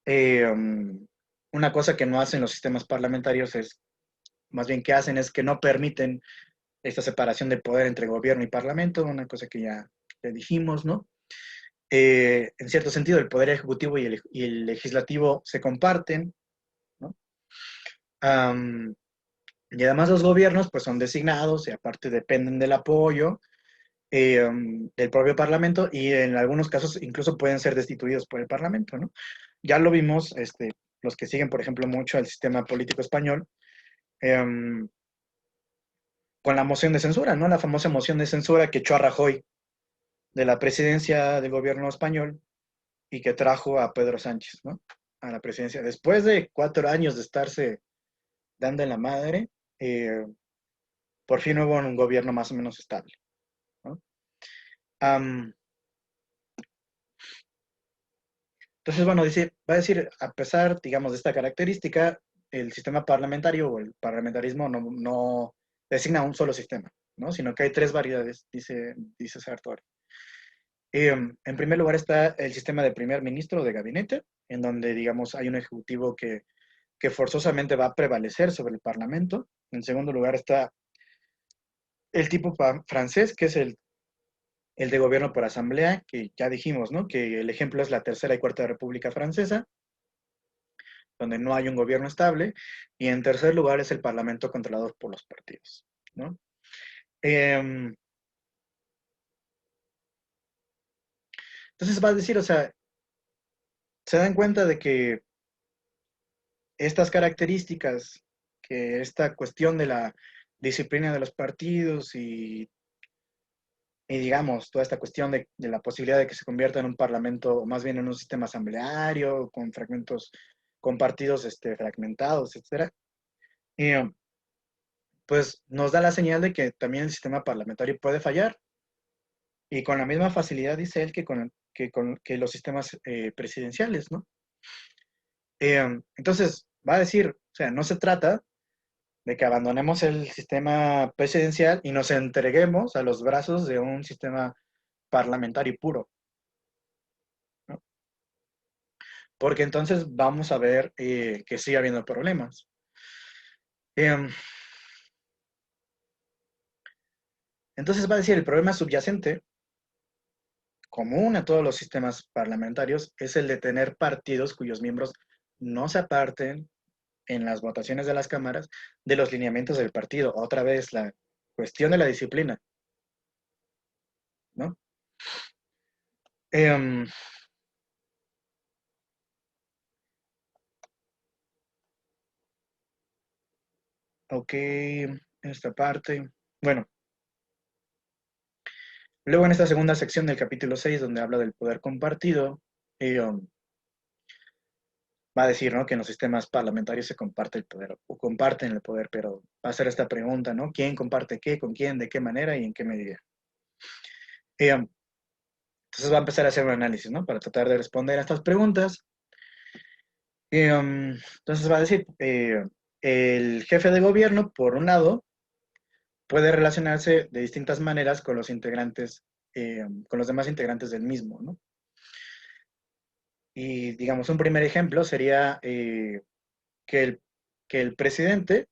Una cosa que no hacen los sistemas parlamentarios es, más bien que hacen es que no permiten esta separación de poder entre gobierno y parlamento, una cosa que ya le dijimos, ¿no? En cierto sentido, el poder ejecutivo y el legislativo se comparten, ¿no? Y además los gobiernos pues son designados y aparte dependen del apoyo del propio parlamento y en algunos casos incluso pueden ser destituidos por el parlamento, ¿no? Ya lo vimos, los que siguen, por ejemplo, mucho al sistema político español, em, con la moción de censura, ¿no? La famosa moción de censura que echó a Rajoy de la presidencia del gobierno español y que trajo a Pedro Sánchez, ¿no? A la presidencia. Después de 4 años de estarse dando en la madre, por fin hubo un gobierno más o menos estable, ¿no? Entonces, bueno, va a decir, a pesar, digamos, de esta característica, el sistema parlamentario o el parlamentarismo no designa un solo sistema, ¿no? Sino que hay 3 variedades, dice Sartori. En primer lugar está el sistema de primer ministro o de gabinete, en donde, digamos, hay un ejecutivo que forzosamente va a prevalecer sobre el parlamento. En segundo lugar está el tipo francés, que es el de gobierno por asamblea, que ya dijimos, ¿no? Que el ejemplo es la Tercera y Cuarta República Francesa, donde no hay un gobierno estable. Y en tercer lugar es el parlamento controlado por los partidos, ¿no? Entonces va a decir, o sea, se dan cuenta de que estas características, que esta cuestión de la disciplina de los partidos y digamos, toda esta cuestión de la posibilidad de que se convierta en un parlamento, o más bien en un sistema asambleario, con fragmentos, con partidos fragmentados, etc. Y, pues nos da la señal de que también el sistema parlamentario puede fallar, y con la misma facilidad, dice él, que los sistemas presidenciales, ¿no? Entonces, va a decir, o sea, no se trata de que abandonemos el sistema presidencial y nos entreguemos a los brazos de un sistema parlamentario puro, ¿no? Porque entonces vamos a ver que sigue habiendo problemas. Entonces va a decir, el problema subyacente, común a todos los sistemas parlamentarios, es el de tener partidos cuyos miembros no se aparten en las votaciones de las cámaras de los lineamientos del partido. Otra vez, la cuestión de la disciplina, ¿no? Ok, esta parte. Bueno, luego en esta segunda sección del capítulo 6, donde habla del poder compartido, va a decir, ¿no? Que en los sistemas parlamentarios se comparte el poder, o comparten el poder, pero va a hacer esta pregunta, ¿no? ¿Quién comparte qué, con quién, de qué manera y en qué medida? Entonces va a empezar a hacer un análisis, ¿no? Para tratar de responder a estas preguntas. Entonces va a decir, el jefe de gobierno, por un lado, puede relacionarse de distintas maneras con los integrantes, con los demás integrantes del mismo, ¿no? Y digamos, un primer ejemplo sería que el presidente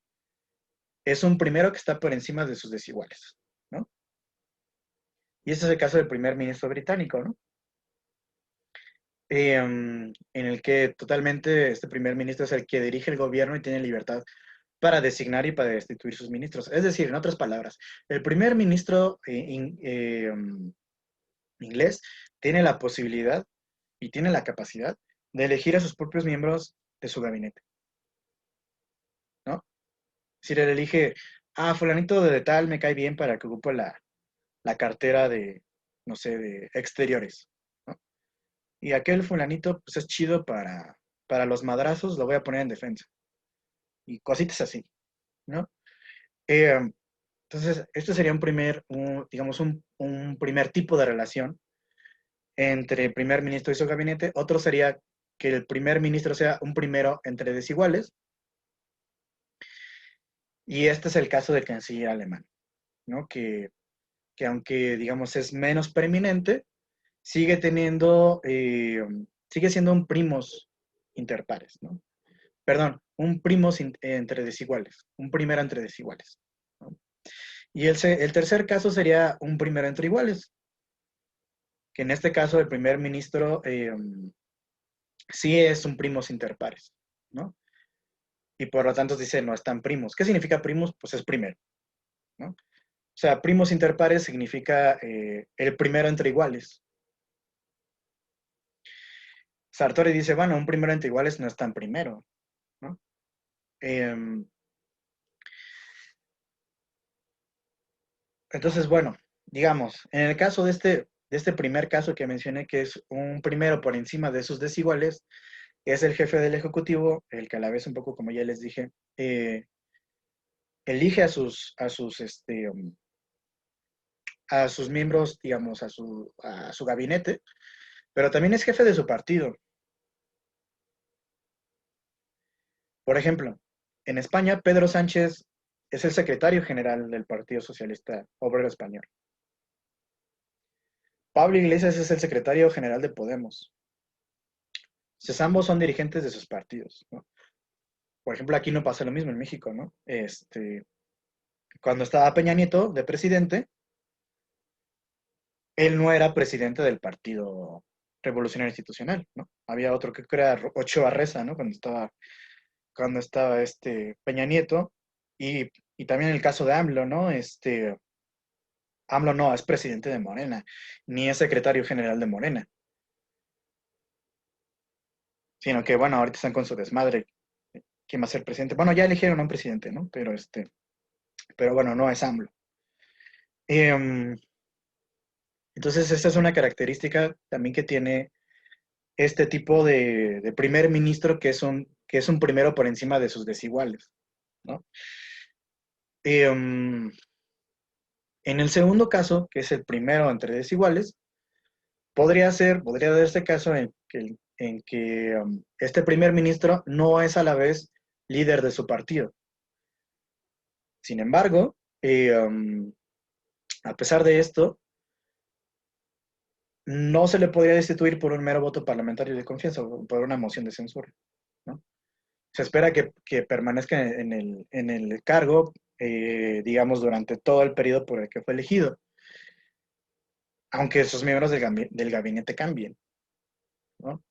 es un primero que está por encima de sus desiguales, ¿no? Y este es el caso del primer ministro británico, ¿no? En el que totalmente este primer ministro es el que dirige el gobierno y tiene libertad para designar y para destituir sus ministros. Es decir, en otras palabras, el primer ministro inglés tiene la posibilidad y tiene la capacidad de elegir a sus propios miembros de su gabinete, ¿no? Es decir, él elige, fulanito de tal me cae bien para que ocupe la cartera de, no sé, de exteriores, ¿no? Y aquel fulanito, pues es chido para los madrazos, lo voy a poner en defensa. Y cositas así, ¿no? Entonces, este sería digamos, un primer tipo de relación entre el primer ministro y su gabinete. Otro sería que el primer ministro sea un primero entre desiguales. Y este es el caso del canciller alemán, ¿no? Que aunque, digamos, es menos preeminente, sigue teniendo, sigue siendo un primos inter pares, ¿no? Perdón, un primos entre desiguales, un primero entre desiguales, ¿no? Y el tercer caso sería un primero entre iguales, que en este caso el primer ministro sí es un primos inter pares, ¿no? Y por lo tanto dice, no están primos. ¿Qué significa primos? Pues es primero, ¿no? O sea, primos inter pares significa el primero entre iguales. Sartori dice, bueno, un primero entre iguales no es tan primero, ¿no? Entonces, bueno, digamos, en el caso de este primer caso que mencioné, que es un primero por encima de sus desiguales, es el jefe del Ejecutivo, el que a la vez un poco, como ya les dije, elige a sus miembros, digamos, a su gabinete, pero también es jefe de su partido. Por ejemplo, en España, Pedro Sánchez es el secretario general del Partido Socialista Obrero Español. Pablo Iglesias es el secretario general de Podemos. Entonces, ambos son dirigentes de sus partidos, ¿no? Por ejemplo, aquí no pasa lo mismo en México, ¿no? Cuando estaba Peña Nieto de presidente, él no era presidente del Partido Revolucionario Institucional, ¿no? Había otro que era Ochoa Reza, ¿no? Cuando estaba Peña Nieto, y también el caso de AMLO, ¿no? AMLO no es presidente de Morena, ni es secretario general de Morena, sino que, bueno, ahorita están con su desmadre. ¿Quién va a ser presidente? Bueno, ya eligieron a un presidente, ¿no? Pero bueno, no es AMLO. Entonces, esta es una característica también que tiene este tipo de primer ministro que es un primero por encima de sus desiguales, ¿no? En el segundo caso, que es el primero entre desiguales, podría darse caso en que este primer ministro no es a la vez líder de su partido. Sin embargo, a pesar de esto, no se le podría destituir por un mero voto parlamentario de confianza o por una moción de censura, ¿no? Se espera que permanezca en el cargo, digamos, durante todo el periodo por el que fue elegido, aunque esos miembros del gabinete cambien, ¿no?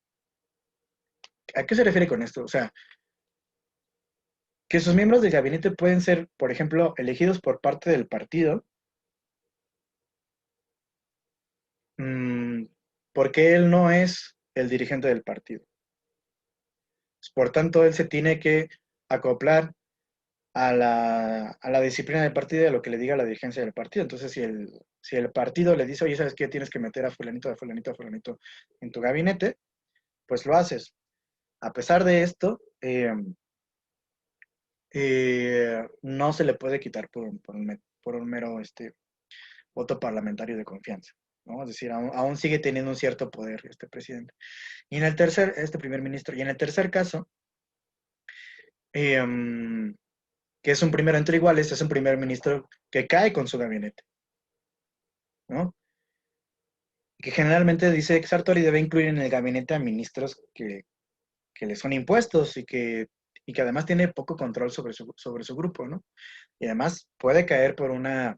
¿A qué se refiere con esto? O sea, que sus miembros del gabinete pueden ser, por ejemplo, elegidos por parte del partido, mmm, porque él no es el dirigente del partido. Por tanto, él se tiene que acoplar a la disciplina del partido y a lo que le diga la dirigencia del partido. Entonces, si el partido le dice, oye, ¿sabes qué? Tienes que meter a fulanito, a fulanito, a fulanito en tu gabinete, pues lo haces. A pesar de esto, no se le puede quitar por un mero voto parlamentario de confianza, ¿no? Es decir, aún sigue teniendo un cierto poder este presidente. Y en el este primer ministro, y en el tercer caso, que es un primero entre iguales, es un primer ministro que cae con su gabinete, ¿no? Que generalmente dice que Sartori debe incluir en el gabinete a ministros que le son impuestos y que además tiene poco control sobre su grupo, ¿no? Y además puede caer por una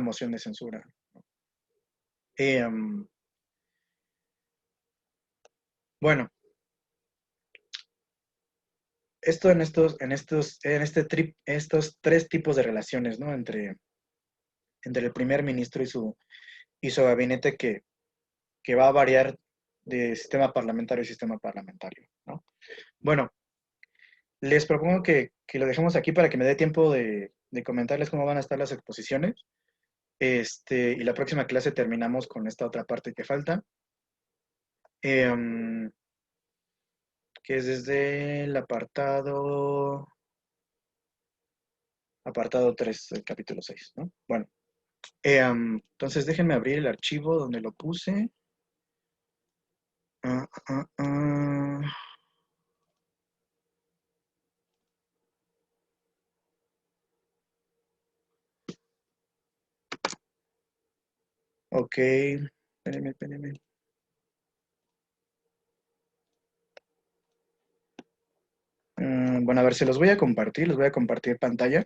moción de censura. Bueno, esto estos tres tipos de relaciones, ¿no? Entre el primer ministro y su gabinete que va a variar de sistema parlamentario a sistema parlamentario, ¿no? Bueno, les propongo que lo dejemos aquí para que me dé tiempo de comentarles cómo van a estar las exposiciones. Y la próxima clase terminamos con esta otra parte que falta, que es desde el apartado 3 del capítulo 6, ¿no? Bueno, entonces déjenme abrir el archivo donde lo puse. Ah, ah, ah. Ok, espérenme. Bueno, a ver, se los voy a compartir, les voy a compartir pantalla.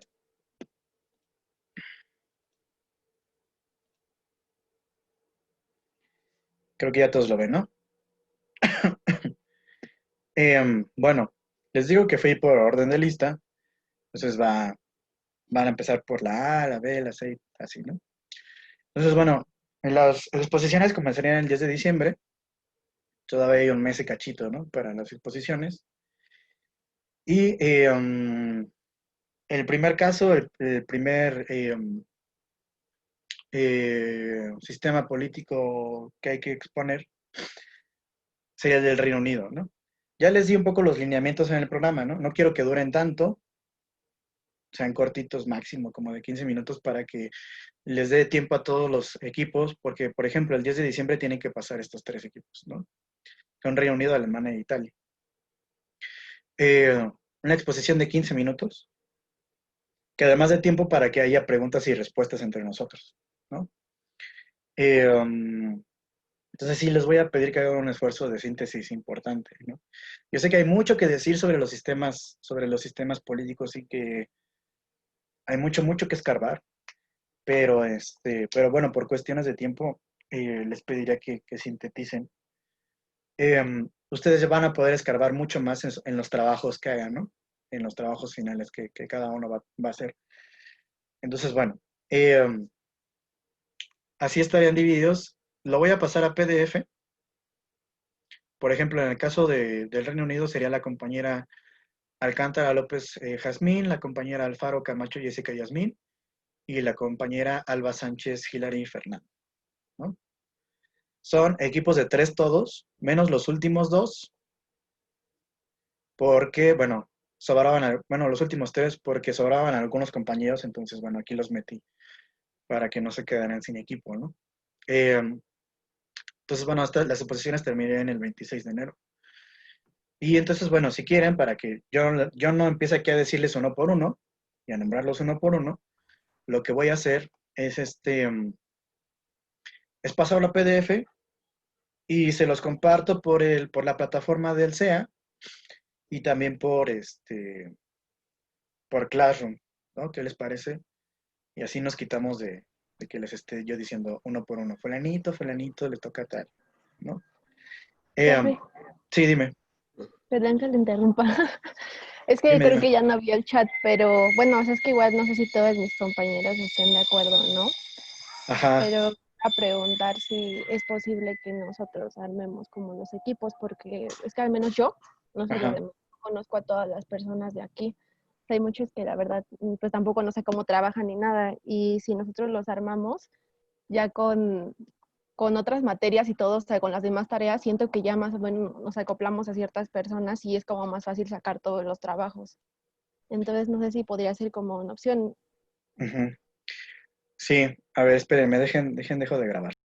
Creo que ya todos lo ven, ¿no? Bueno, les digo que fui por orden de lista, entonces van a empezar por la A, la B, la C, así, ¿no? Entonces, bueno, las exposiciones comenzarían el 10 de diciembre, todavía hay un mes y cachito, ¿no? Para las exposiciones. Y el primer caso, el primer sistema político que hay que exponer sería el del Reino Unido, ¿no? Ya les di un poco los lineamientos en el programa, ¿no? No quiero que duren tanto, sean cortitos máximo, como de 15 minutos, para que les dé tiempo a todos los equipos, porque, por ejemplo, el 10 de diciembre tienen que pasar estos 3 equipos, ¿no? Son Reino Unido, Alemania e Italia. Una exposición de 15 minutos, que además de tiempo para que haya preguntas y respuestas entre nosotros, ¿no? Entonces sí les voy a pedir que hagan un esfuerzo de síntesis importante, ¿no? Yo sé que hay mucho que decir sobre los sistemas políticos y que hay mucho que escarbar, pero bueno, por cuestiones de tiempo les pediría que sinteticen. Ustedes van a poder escarbar mucho más en los trabajos que hagan, ¿no? En los trabajos finales que cada uno va a hacer. Entonces, bueno, así estarían divididos. Lo voy a pasar a PDF. Por ejemplo, en el caso del Reino Unido sería la compañera Alcántara López Jazmín, la compañera Alfaro Camacho Jessica Yasmín y la compañera Alba Sánchez Hilary Fernando, ¿no? Son equipos de 3 todos, menos los últimos 2, porque, bueno, los últimos 3 porque sobraban algunos compañeros, entonces, bueno, aquí los metí para que no se quedaran sin equipo, ¿no? Entonces, bueno, las oposiciones terminarían el 26 de enero. Y entonces, bueno, si quieren, para que yo no empiece aquí a decirles uno por uno y a nombrarlos uno por uno, lo que voy a hacer es es pasar la PDF y se los comparto por la plataforma del SEA y también por Classroom, ¿no? ¿Qué les parece? Y así nos quitamos de que les esté yo diciendo uno por uno, fulanito, le toca tal, ¿no? Profe, Sí, dime. perdón que le interrumpa. Es que Dime, creo dime. que ya no vio el chat, pero bueno, o sea, es que igual no sé si todos mis compañeros estén de acuerdo, ¿no? Ajá, Pero a preguntar si es posible que nosotros armemos como los equipos, porque es que al menos yo, no sé los ajá. demás, conozco a todas las personas de aquí. Hay muchos que la verdad, pues tampoco no sé cómo trabajan ni nada. Y si nosotros los armamos ya con otras materias y todo, o sea, con las demás tareas, siento que ya más o menos nos acoplamos a ciertas personas y es como más fácil sacar todos los trabajos. Entonces, no sé si podría ser como una opción. Ujú. Sí, a ver, espérenme, dejo de grabar.